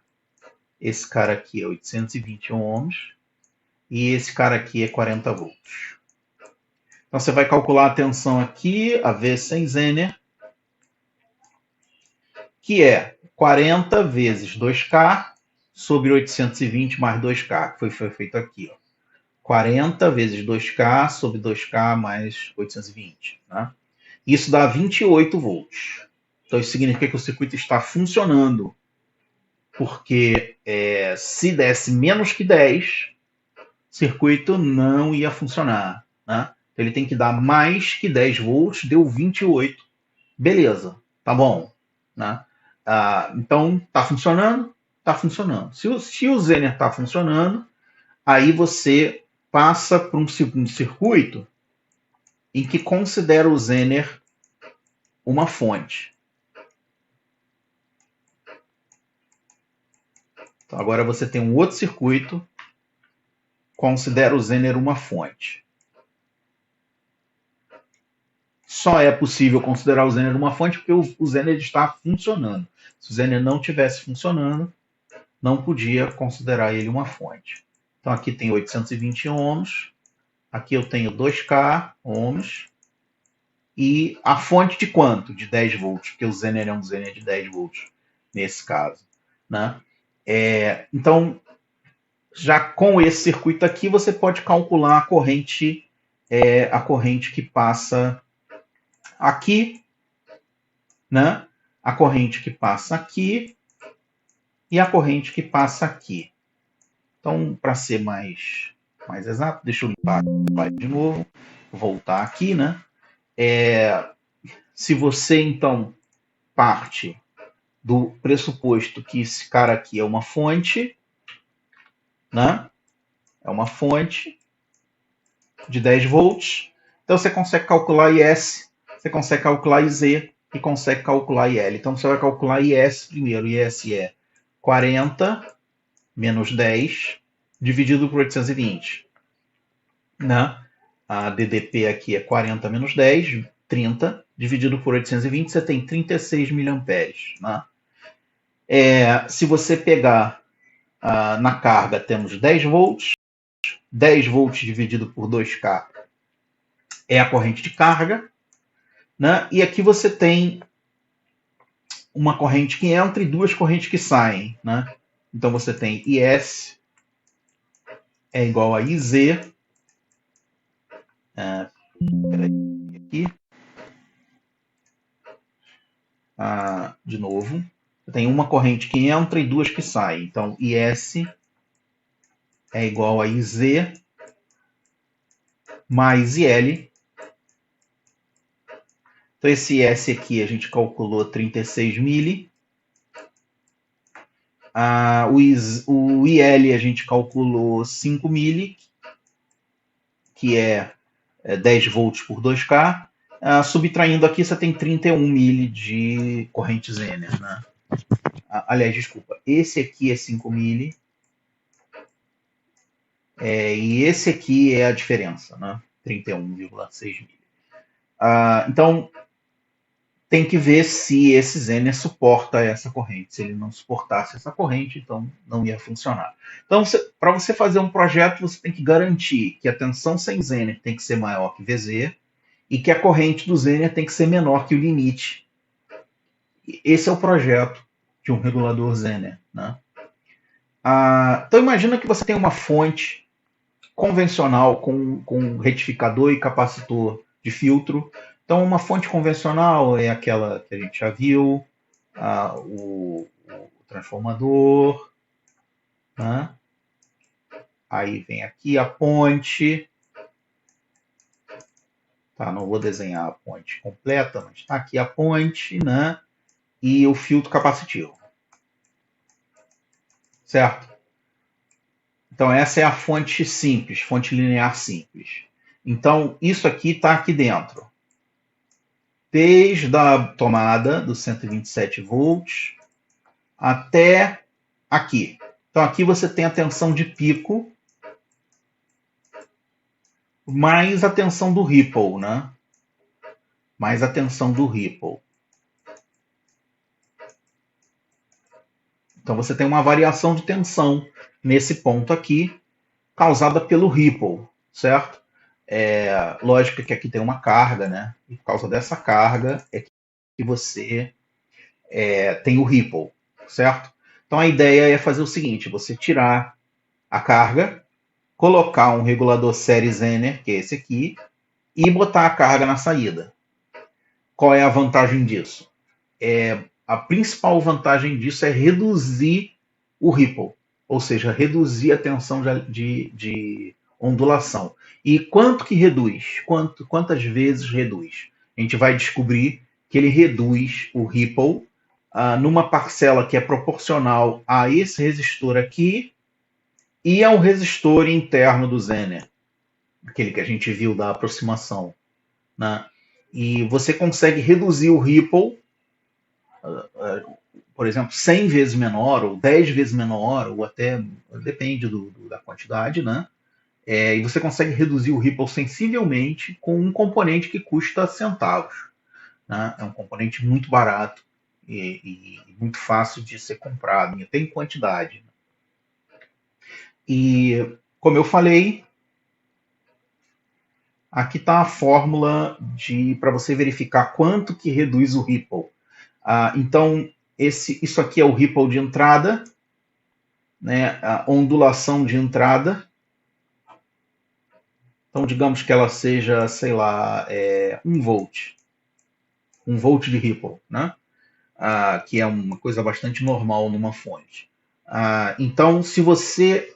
esse cara aqui é 820 ohms e esse cara aqui é 40 volts. Então você vai calcular a tensão aqui, a V sem Zener, que é 40 vezes 2K sobre 820 mais 2K, que foi feito aqui. Ó. 40 vezes 2K sobre 2K mais 820. Né? Isso dá 28 volts. Então isso significa que o circuito está funcionando. Porque se desse menos que 10, o circuito não ia funcionar. Né? Então ele tem que dar mais que 10 volts, deu 28. Beleza, tá bom. Né? Então, está funcionando? Está funcionando. Se o Zener está funcionando, aí você passa para um segundo circuito em que considera o Zener uma fonte. Então, agora você tem um outro circuito, considera o Zener uma fonte. Só é possível considerar o Zener uma fonte porque o Zener está funcionando. Se o Zener não estivesse funcionando, não podia considerar ele uma fonte. Então aqui tem 820 ohms, aqui eu tenho 2K ohms, e a fonte de quanto? De 10 volts, porque o Zener é um Zener de 10 volts nesse caso. Né? Então, já com esse circuito aqui, você pode calcular a corrente que passa aqui, né? A corrente que passa aqui e a corrente que passa aqui. Então, para ser mais exato, deixa eu limpar a slide de novo, voltar aqui, né? Se você, então, parte do pressuposto que esse cara aqui é uma fonte, né? É uma fonte de 10 volts. Então você consegue calcular IS, você consegue calcular IZ e consegue calcular IL. Então você vai calcular IS primeiro. IS é 40 menos 10 dividido por 820. Né? A DDP aqui é 40 menos 10, 30, dividido por 820, você tem 36 miliamperes. Né? Se você pegar na carga, temos 10 volts. 10 volts dividido por 2K é a corrente de carga. Né? E aqui você tem uma corrente que entra e duas correntes que saem. Né? Então você tem IS é igual a IZ. Aqui. De novo. Você tem uma corrente que entra e duas que saem. Então IS é igual a IZ mais IL. Então esse S aqui a gente calculou 36 mili. O IL a gente calculou 5 mili, que é 10 volts por 2K. Subtraindo aqui, você tem 31 mili de corrente Zener. Né? Aliás, desculpa, esse aqui é 5 mili. E esse aqui é a diferença, né? 31,6 mili. Então, tem que ver se esse Zener suporta essa corrente. Se ele não suportasse essa corrente, então não ia funcionar. Então, para você fazer um projeto, você tem que garantir que a tensão sem Zener tem que ser maior que VZ e que a corrente do Zener tem que ser menor que o limite. Esse é o projeto de um regulador Zener. Né? Então, imagina que você tem uma fonte convencional com retificador e capacitor de filtro. Então, uma fonte convencional é aquela que a gente já viu, o transformador, né? Aí vem aqui a ponte, Tá? Não vou desenhar a ponte completa, mas está aqui a ponte, né? E o filtro capacitivo. Certo? Então, essa é a fonte simples, fonte linear simples. Então, isso aqui está aqui dentro. Desde a tomada dos 127 volts até aqui. Então, aqui você tem a tensão de pico mais a tensão do ripple, né? Mais a tensão do ripple. Então, você tem uma variação de tensão nesse ponto aqui, causada pelo ripple, certo? Lógico que aqui tem uma carga, né? E por causa dessa carga é que você tem o ripple, certo? Então a ideia é fazer o seguinte: você tirar a carga, colocar um regulador série Zener, que é esse aqui, e botar a carga na saída. Qual é a vantagem disso? A principal vantagem disso é reduzir o ripple, ou seja, reduzir a tensão de ondulação. E quanto que reduz? Quantas vezes reduz? A gente vai descobrir que ele reduz o ripple numa parcela que é proporcional a esse resistor aqui e ao resistor interno do Zener, aquele que a gente viu da aproximação, né? E você consegue reduzir o ripple, por exemplo, 100 vezes menor, ou 10 vezes menor, ou até, depende da quantidade, né? E você consegue reduzir o ripple sensivelmente com um componente que custa centavos, né? É um componente muito barato e muito fácil de ser comprado, tem quantidade. E, como eu falei, aqui está a fórmula para você verificar quanto que reduz o ripple. Então, isso aqui é o ripple de entrada, né, a ondulação de entrada. Então, digamos que ela seja, sei lá, 1 volt. 1 volt de ripple, né? Que é uma coisa bastante normal numa fonte. Então, se você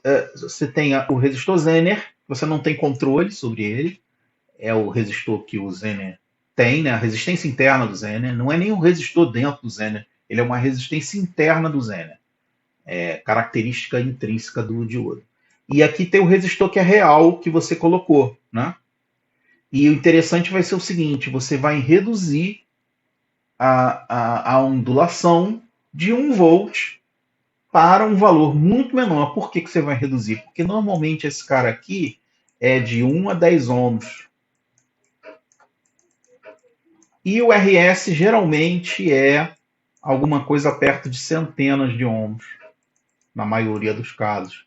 tem o resistor Zener, você não tem controle sobre ele, é o resistor que o Zener tem, né? A resistência interna do Zener, não é nem o resistor dentro do Zener, ele é uma resistência interna do Zener, característica intrínseca do diodo. E aqui tem o resistor que é real, que você colocou, né? E o interessante vai ser o seguinte: você vai reduzir a ondulação de 1 volt para um valor muito menor. Por que você vai reduzir? Porque normalmente esse cara aqui é de 1 a 10 ohms. E o RS geralmente é alguma coisa perto de centenas de ohms, na maioria dos casos.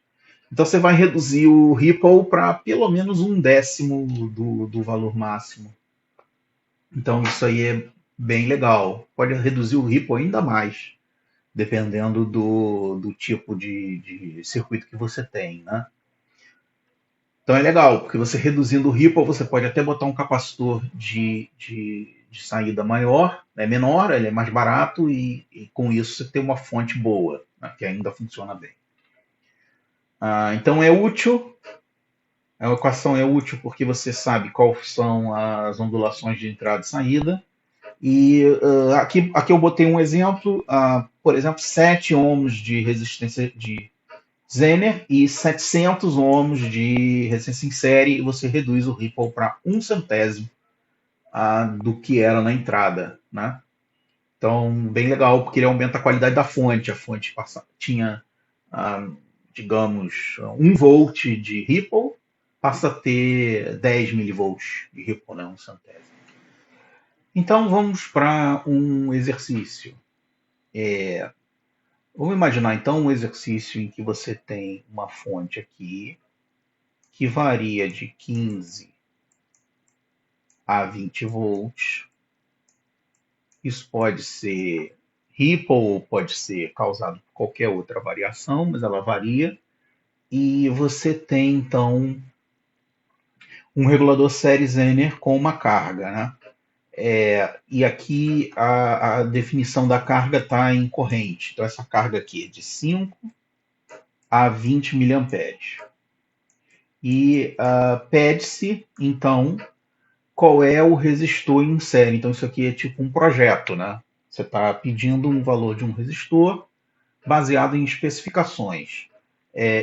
Então você vai reduzir o ripple para pelo menos 1/10 do valor máximo. Então isso aí é bem legal. Pode reduzir o ripple ainda mais, dependendo do tipo de circuito que você tem, né? Então é legal, porque você reduzindo o ripple, você pode até botar um capacitor de saída maior, menor, ele é mais barato e com isso você tem uma fonte boa, né, que ainda funciona bem. Então é útil, a equação é útil porque você sabe quais são as ondulações de entrada e saída. E aqui eu botei um exemplo, por exemplo, 7 ohms de resistência de Zener e 700 ohms de resistência em série, e você reduz o ripple para 1 centésimo do que era na entrada, né? Então, bem legal, porque ele aumenta a qualidade da fonte. A fonte tinha, digamos, 1 volt de ripple, passa a ter 10 milivolts de ripple, né? 1 centésimo. Então, vamos para um exercício. Vamos imaginar, então, um exercício em que você tem uma fonte aqui que varia de 15 a 20 volts. Isso pode ser ripple ou pode ser causado por qualquer outra variação, mas ela varia. E você tem, então, um regulador série Zener com uma carga, né? E aqui a definição da carga está em corrente. Então, essa carga aqui é de 5 a 20 miliamperes. E pede-se, então, qual é o resistor em série. Então isso aqui é tipo um projeto, né? Você está pedindo um valor de um resistor baseado em especificações.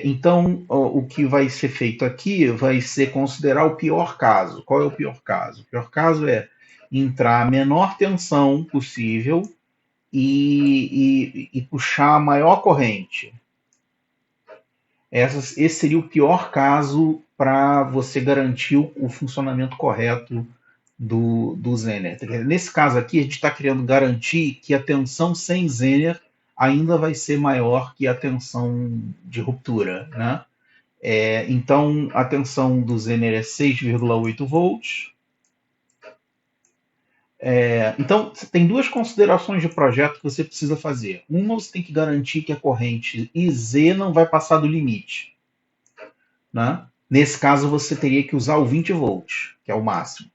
Então, o que vai ser feito aqui vai ser considerar o pior caso. Qual é o pior caso? O pior caso é entrar a menor tensão possível e puxar a maior corrente. Esse seria o pior caso para você garantir o funcionamento correto do Zener. Nesse caso aqui, a gente está querendo garantir que a tensão sem Zener ainda vai ser maior que a tensão de ruptura, né? Então, a tensão do Zener é 6,8 volts. Então, tem duas considerações de projeto que você precisa fazer. Uma, você tem que garantir que a corrente IZ não vai passar do limite, né? Nesse caso, você teria que usar o 20 volts, que é o máximo.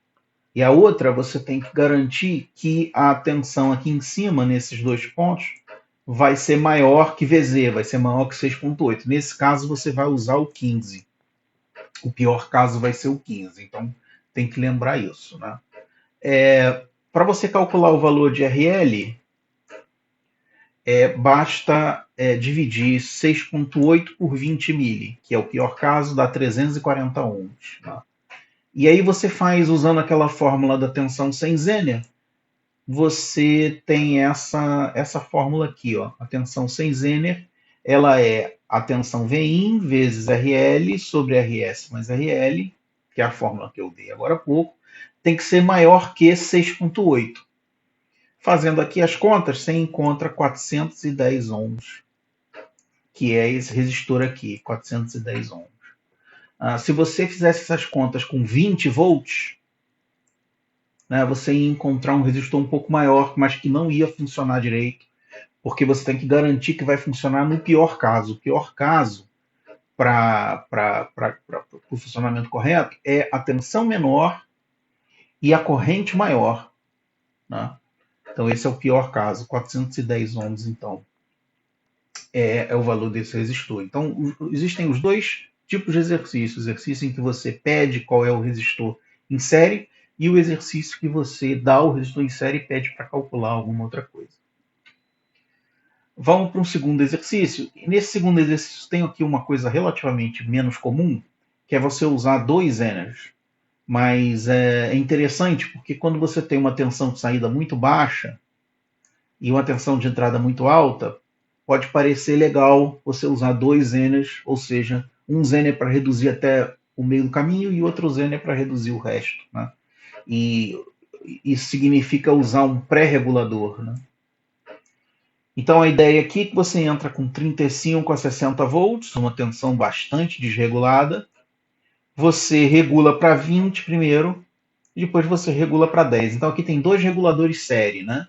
E a outra, você tem que garantir que a tensão aqui em cima, nesses dois pontos, vai ser maior que VZ, vai ser maior que 6,8. Nesse caso, você vai usar o 15. O pior caso vai ser o 15. Então, tem que lembrar isso, né? Para você calcular o valor de RL, basta dividir 6,8 por 20 mili, que é o pior caso, dá 340 ohms. Tá? E aí você faz, usando aquela fórmula da tensão sem Zener, você tem essa fórmula aqui. Ó. A tensão sem Zener, ela é a tensão Vin vezes RL sobre RS mais RL, que é a fórmula que eu dei agora há pouco, tem que ser maior que 6,8. Fazendo aqui as contas, você encontra 410 ohms, que é esse resistor aqui, 410 ohms. Se você fizesse essas contas com 20 volts, né, você ia encontrar um resistor um pouco maior, mas que não ia funcionar direito, porque você tem que garantir que vai funcionar no pior caso. O pior caso para o funcionamento correto é a tensão menor e a corrente maior. Né? Então esse é o pior caso, 410 ohms, então. É o valor desse resistor. Então, existem os dois tipos de exercício. O exercício em que você pede qual é o resistor em série e o exercício que você dá o resistor em série e pede para calcular alguma outra coisa. Vamos para um segundo exercício. E nesse segundo exercício tem aqui uma coisa relativamente menos comum, que é você usar dois Zeners. Mas é interessante porque quando você tem uma tensão de saída muito baixa e uma tensão de entrada muito alta, pode parecer legal você usar dois Zeners, ou seja, um Zener para reduzir até o meio do caminho e outro Zener para reduzir o resto. Né? E isso significa usar um pré-regulador. Né? Então a ideia aqui é que você entra com 35 a 60 volts, uma tensão bastante desregulada, você regula para 20 primeiro, e depois você regula para 10. Então aqui tem dois reguladores série, né?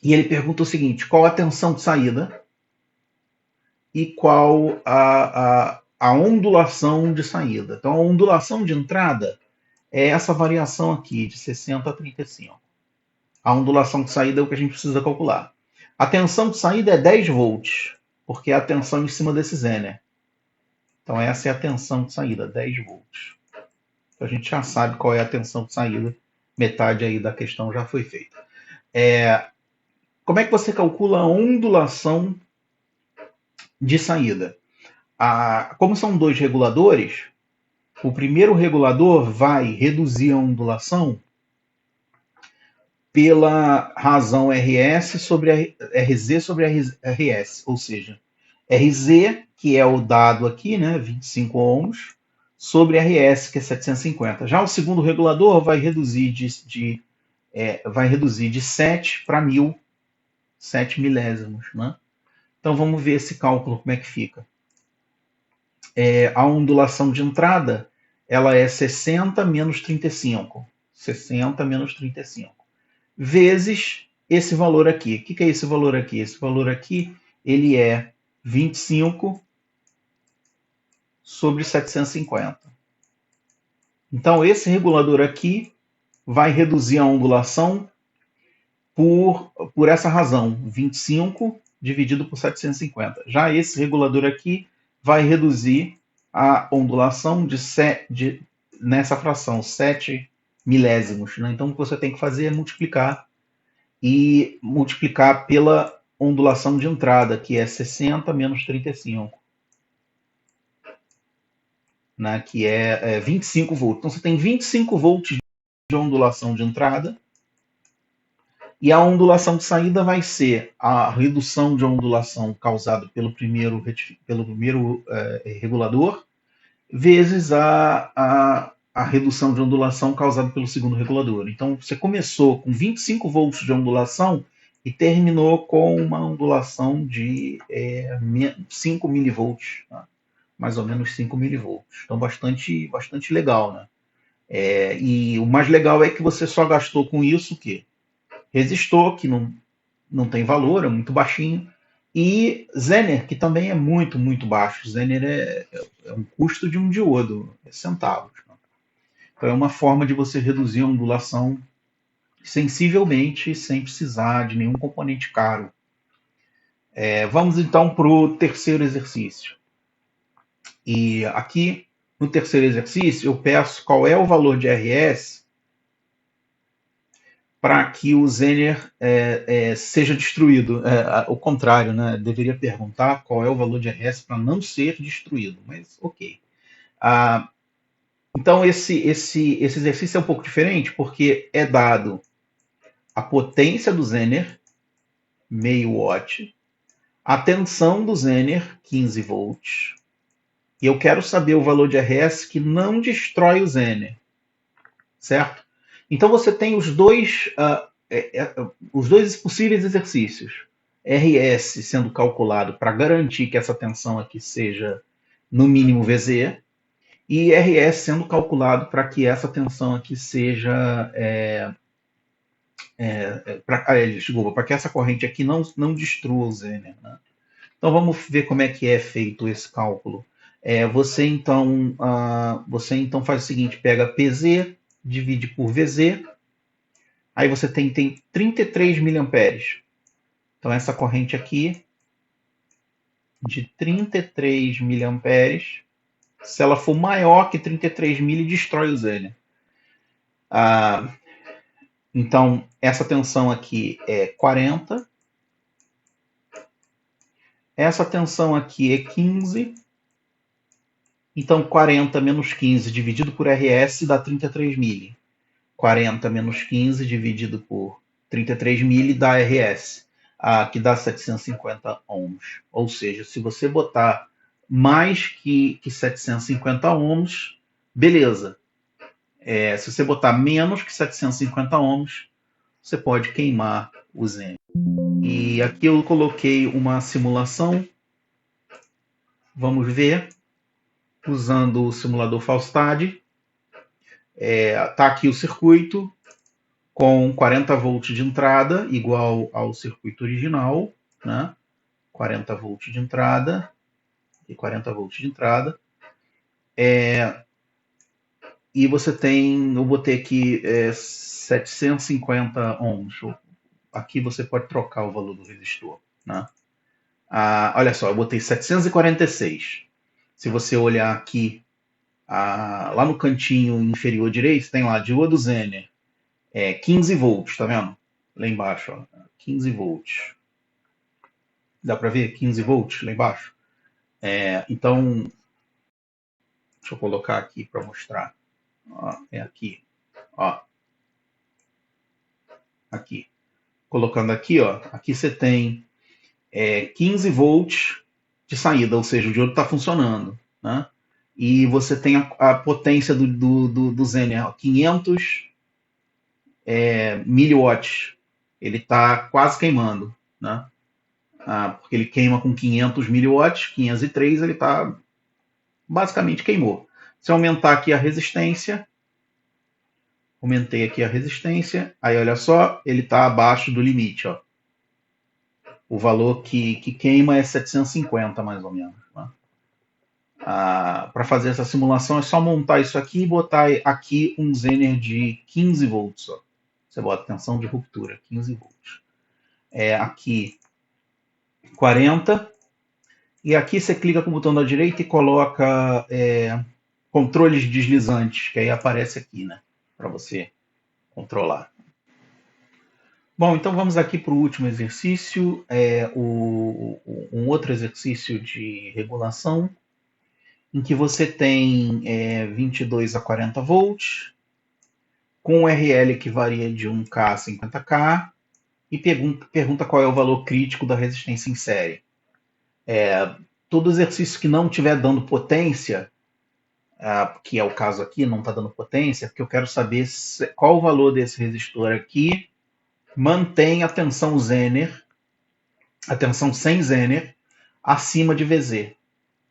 E ele pergunta o seguinte: qual a tensão de saída e qual a ondulação de saída? Então a ondulação de entrada é essa variação aqui, de 60 a 35. A ondulação de saída é o que a gente precisa calcular. A tensão de saída é 10 volts, porque é a tensão em cima desse Zener. Então essa é a tensão de saída, 10 volts. Então a gente já sabe qual é a tensão de saída. Metade aí da questão já foi feita. Como é que você calcula a ondulação de saída? Como são dois reguladores, o primeiro regulador vai reduzir a ondulação pela razão RS sobre RZ sobre RS, ou seja, RZ, que é o dado aqui, né, 25 ohms, sobre RS, que é 750. Já o segundo regulador vai reduzir de 7 para 1000, 7 milésimos. Né? Então vamos ver esse cálculo, como é que fica. A ondulação de entrada ela é 60 menos 35. 60 menos 35. Vezes esse valor aqui. O que é esse valor aqui? Esse valor aqui ele é 25 sobre 750. Então esse regulador aqui vai reduzir a ondulação por essa razão, 25 dividido por 750. Já esse regulador aqui vai reduzir a ondulação de nessa fração, 7 milésimos. Né? Então, o que você tem que fazer é multiplicar e multiplicar pela ondulação de entrada, que é 60 menos 35, né? Que é 25 volts. Então, você tem 25 volts de ondulação de entrada e a ondulação de saída vai ser a redução de ondulação causada pelo primeiro regulador vezes a redução de ondulação causada pelo segundo regulador. Então, você começou com 25 volts de ondulação e terminou com uma ondulação de 5 milivolts, tá? Mais ou menos 5 milivolts. Então, bastante legal, né? E o mais legal é que você só gastou com isso o quê? Resistor, que não tem valor, é muito baixinho, e Zener, que também é muito baixo. Zener é um custo de um diodo, é centavos. Né? Então é uma forma de você reduzir a ondulação sensivelmente sem precisar de nenhum componente caro. Vamos então para o terceiro exercício. E aqui, no terceiro exercício, eu peço qual é o valor de RS para que o Zener seja destruído. O contrário, né? Deveria perguntar qual é o valor de RS para não ser destruído, mas ok. Então, esse exercício é um pouco diferente, porque é dado a potência do Zener, meio watt, a tensão do Zener, 15 volts, e eu quero saber o valor de RS que não destrói o Zener, certo? Então, você tem os dois possíveis exercícios. RS sendo calculado para garantir que essa tensão aqui seja no mínimo VZ, e RS sendo calculado para que essa tensão aqui seja para que essa corrente aqui não destrua o Zener. Né? Então vamos ver como é que é feito esse cálculo. Você então faz o seguinte: pega PZ, divide por VZ, aí você tem 33 miliamperes. Então essa corrente aqui de 33 miliamperes, se ela for maior que 33 mili, destrói o Zener. Então essa tensão aqui é 40. Essa tensão aqui é 15. Então 40 menos 15 dividido por RS dá 33 mili. 40 menos 15 dividido por 33 mili dá RS, que dá 750 ohms. Ou seja, se você botar mais que 750 ohms, beleza. Se você botar menos que 750 ohms, você pode queimar o Zener. E aqui eu coloquei uma simulação. Vamos ver. Usando o simulador Faustad. Está aqui o circuito com 40 volts de entrada, igual ao circuito original, né? 40 volts de entrada e 40 volts de entrada. E você tem, eu botei aqui 750 ohms. Aqui você pode trocar o valor do resistor. Né? Olha só, eu botei 746. Se você olhar aqui, lá no cantinho inferior direito, tem lá diodo Zener. 15 volts, tá vendo? Lá embaixo, ó, 15 volts. Dá para ver? 15 volts lá embaixo. Então, deixa eu colocar aqui para mostrar. Ó, aqui. Ó. Aqui. Colocando aqui, ó. Aqui você tem 15 volts de saída, ou seja, o diodo está funcionando. Né? E você tem a potência do Zener, ó, 500 miliwatts. Ele está quase queimando. Né? Porque ele queima com 500 miliwatts, 503 ele está basicamente queimou. Se aumentar aqui a resistência, aumentei aqui a resistência, aí olha só, ele está abaixo do limite. Ó. O valor que queima é 750 mais ou menos. Né? Para fazer essa simulação é só montar isso aqui e botar aqui um Zener de 15 volts. Ó. Você bota tensão de ruptura, 15 volts. Aqui 40. E aqui você clica com o botão da direita e coloca controles deslizantes, que aí aparece aqui, né? Para você controlar. Bom, então vamos aqui para o último exercício, um outro exercício de regulação, em que você tem 22 a 40 volts, com um RL que varia de 1K a 50K, e pergunta qual é o valor crítico da resistência em série. Todo exercício que não estiver dando potência, que é o caso aqui, não está dando potência, porque eu quero saber qual o valor desse resistor aqui mantém a tensão Zener, a tensão sem Zener, acima de VZ.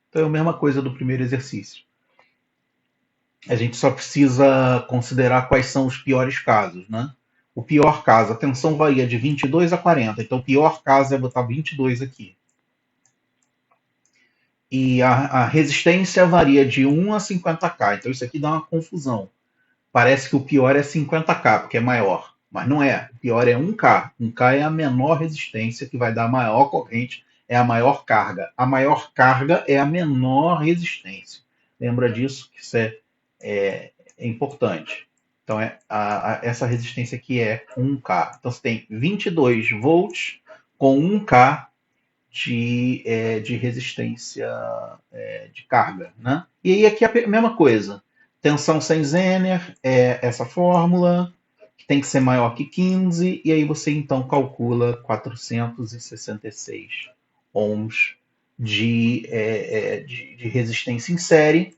Então é a mesma coisa do primeiro exercício. A gente só precisa considerar quais são os piores casos, né? O pior caso, a tensão varia de 22 a 40, então o pior caso é botar 22 aqui. E a resistência varia de 1 a 50K, então isso aqui dá uma confusão. Parece que o pior é 50K, porque é maior, mas não é. O pior é 1K. 1K é a menor resistência, que vai dar a maior corrente, é a maior carga. A maior carga é a menor resistência. Lembra disso, que isso é importante. Então, essa resistência aqui é 1K. Então, você tem 22 volts com 1K de resistência de carga. Né? E aí aqui é a mesma coisa. Tensão sem Zener é essa fórmula, que tem que ser maior que 15, e aí você então calcula 466 ohms de resistência em série.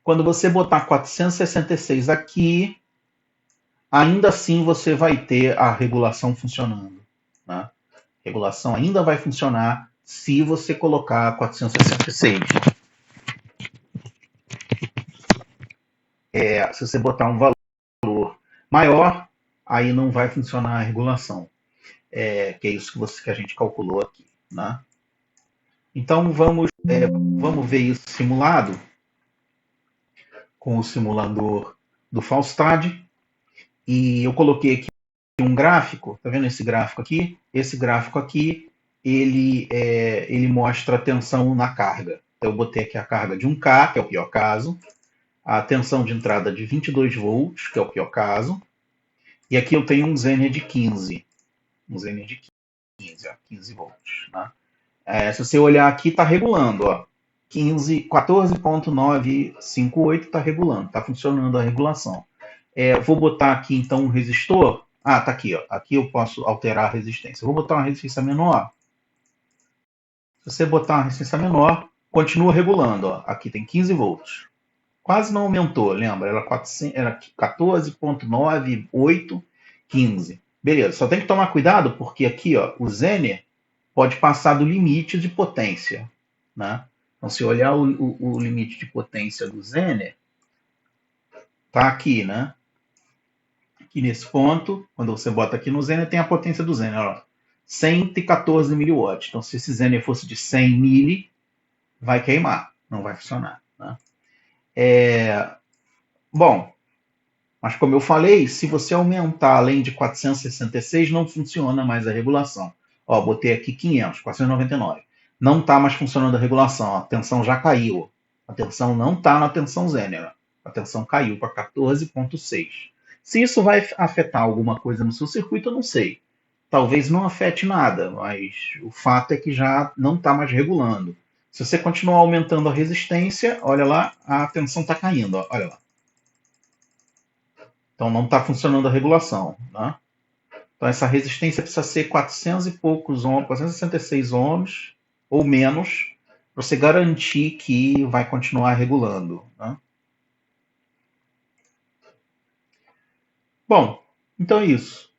Quando você botar 466 aqui, ainda assim você vai ter a regulação funcionando. Né? A regulação ainda vai funcionar se você colocar 466. Se você botar um valor maior, aí não vai funcionar a regulação. Que é isso que a gente calculou aqui. Né? Então vamos ver isso simulado com o simulador do Faustad. E eu coloquei aqui um gráfico, tá vendo esse gráfico aqui? Esse gráfico aqui, ele mostra a tensão na carga. Então eu botei aqui a carga de 1K, que é o pior caso, a tensão de entrada de 22 volts, que é o pior caso, e aqui eu tenho um Zener de 15. Um Zener de 15, ó, 15 volts. Né? Se você olhar aqui, está regulando. Ó, 14.958 está regulando, está funcionando a regulação. Vou botar aqui então um resistor. Tá aqui. Ó. Aqui eu posso alterar a resistência. Vou botar uma resistência menor. Se você botar uma resistência menor, continua regulando. Ó. Aqui tem 15 volts. Quase não aumentou, lembra? Era 14.98, 15. Beleza, só tem que tomar cuidado porque aqui ó, o Zener pode passar do limite de potência. Né? Então, se olhar o limite de potência do Zener, tá aqui, né? Aqui nesse ponto, quando você bota aqui no Zener, tem a potência do Zener, ó, 114 miliwatts. Então, se esse Zener fosse de 100 mili, vai queimar, não vai funcionar. Né? Bom, mas como eu falei, se você aumentar além de 466, não funciona mais a regulação. Ó, botei aqui 500, 499. Não está mais funcionando a regulação, a tensão já caiu. A tensão não está na tensão Zener. A tensão caiu para 14,6. Se isso vai afetar alguma coisa no seu circuito, eu não sei. Talvez não afete nada, mas o fato é que já não está mais regulando. Se você continuar aumentando a resistência, olha lá, a tensão está caindo. Ó, olha lá. Então não está funcionando a regulação. Né? Então essa resistência precisa ser 400 e poucos ohms, 466 ohms ou menos, para você garantir que vai continuar regulando. Né? Bom, então é isso.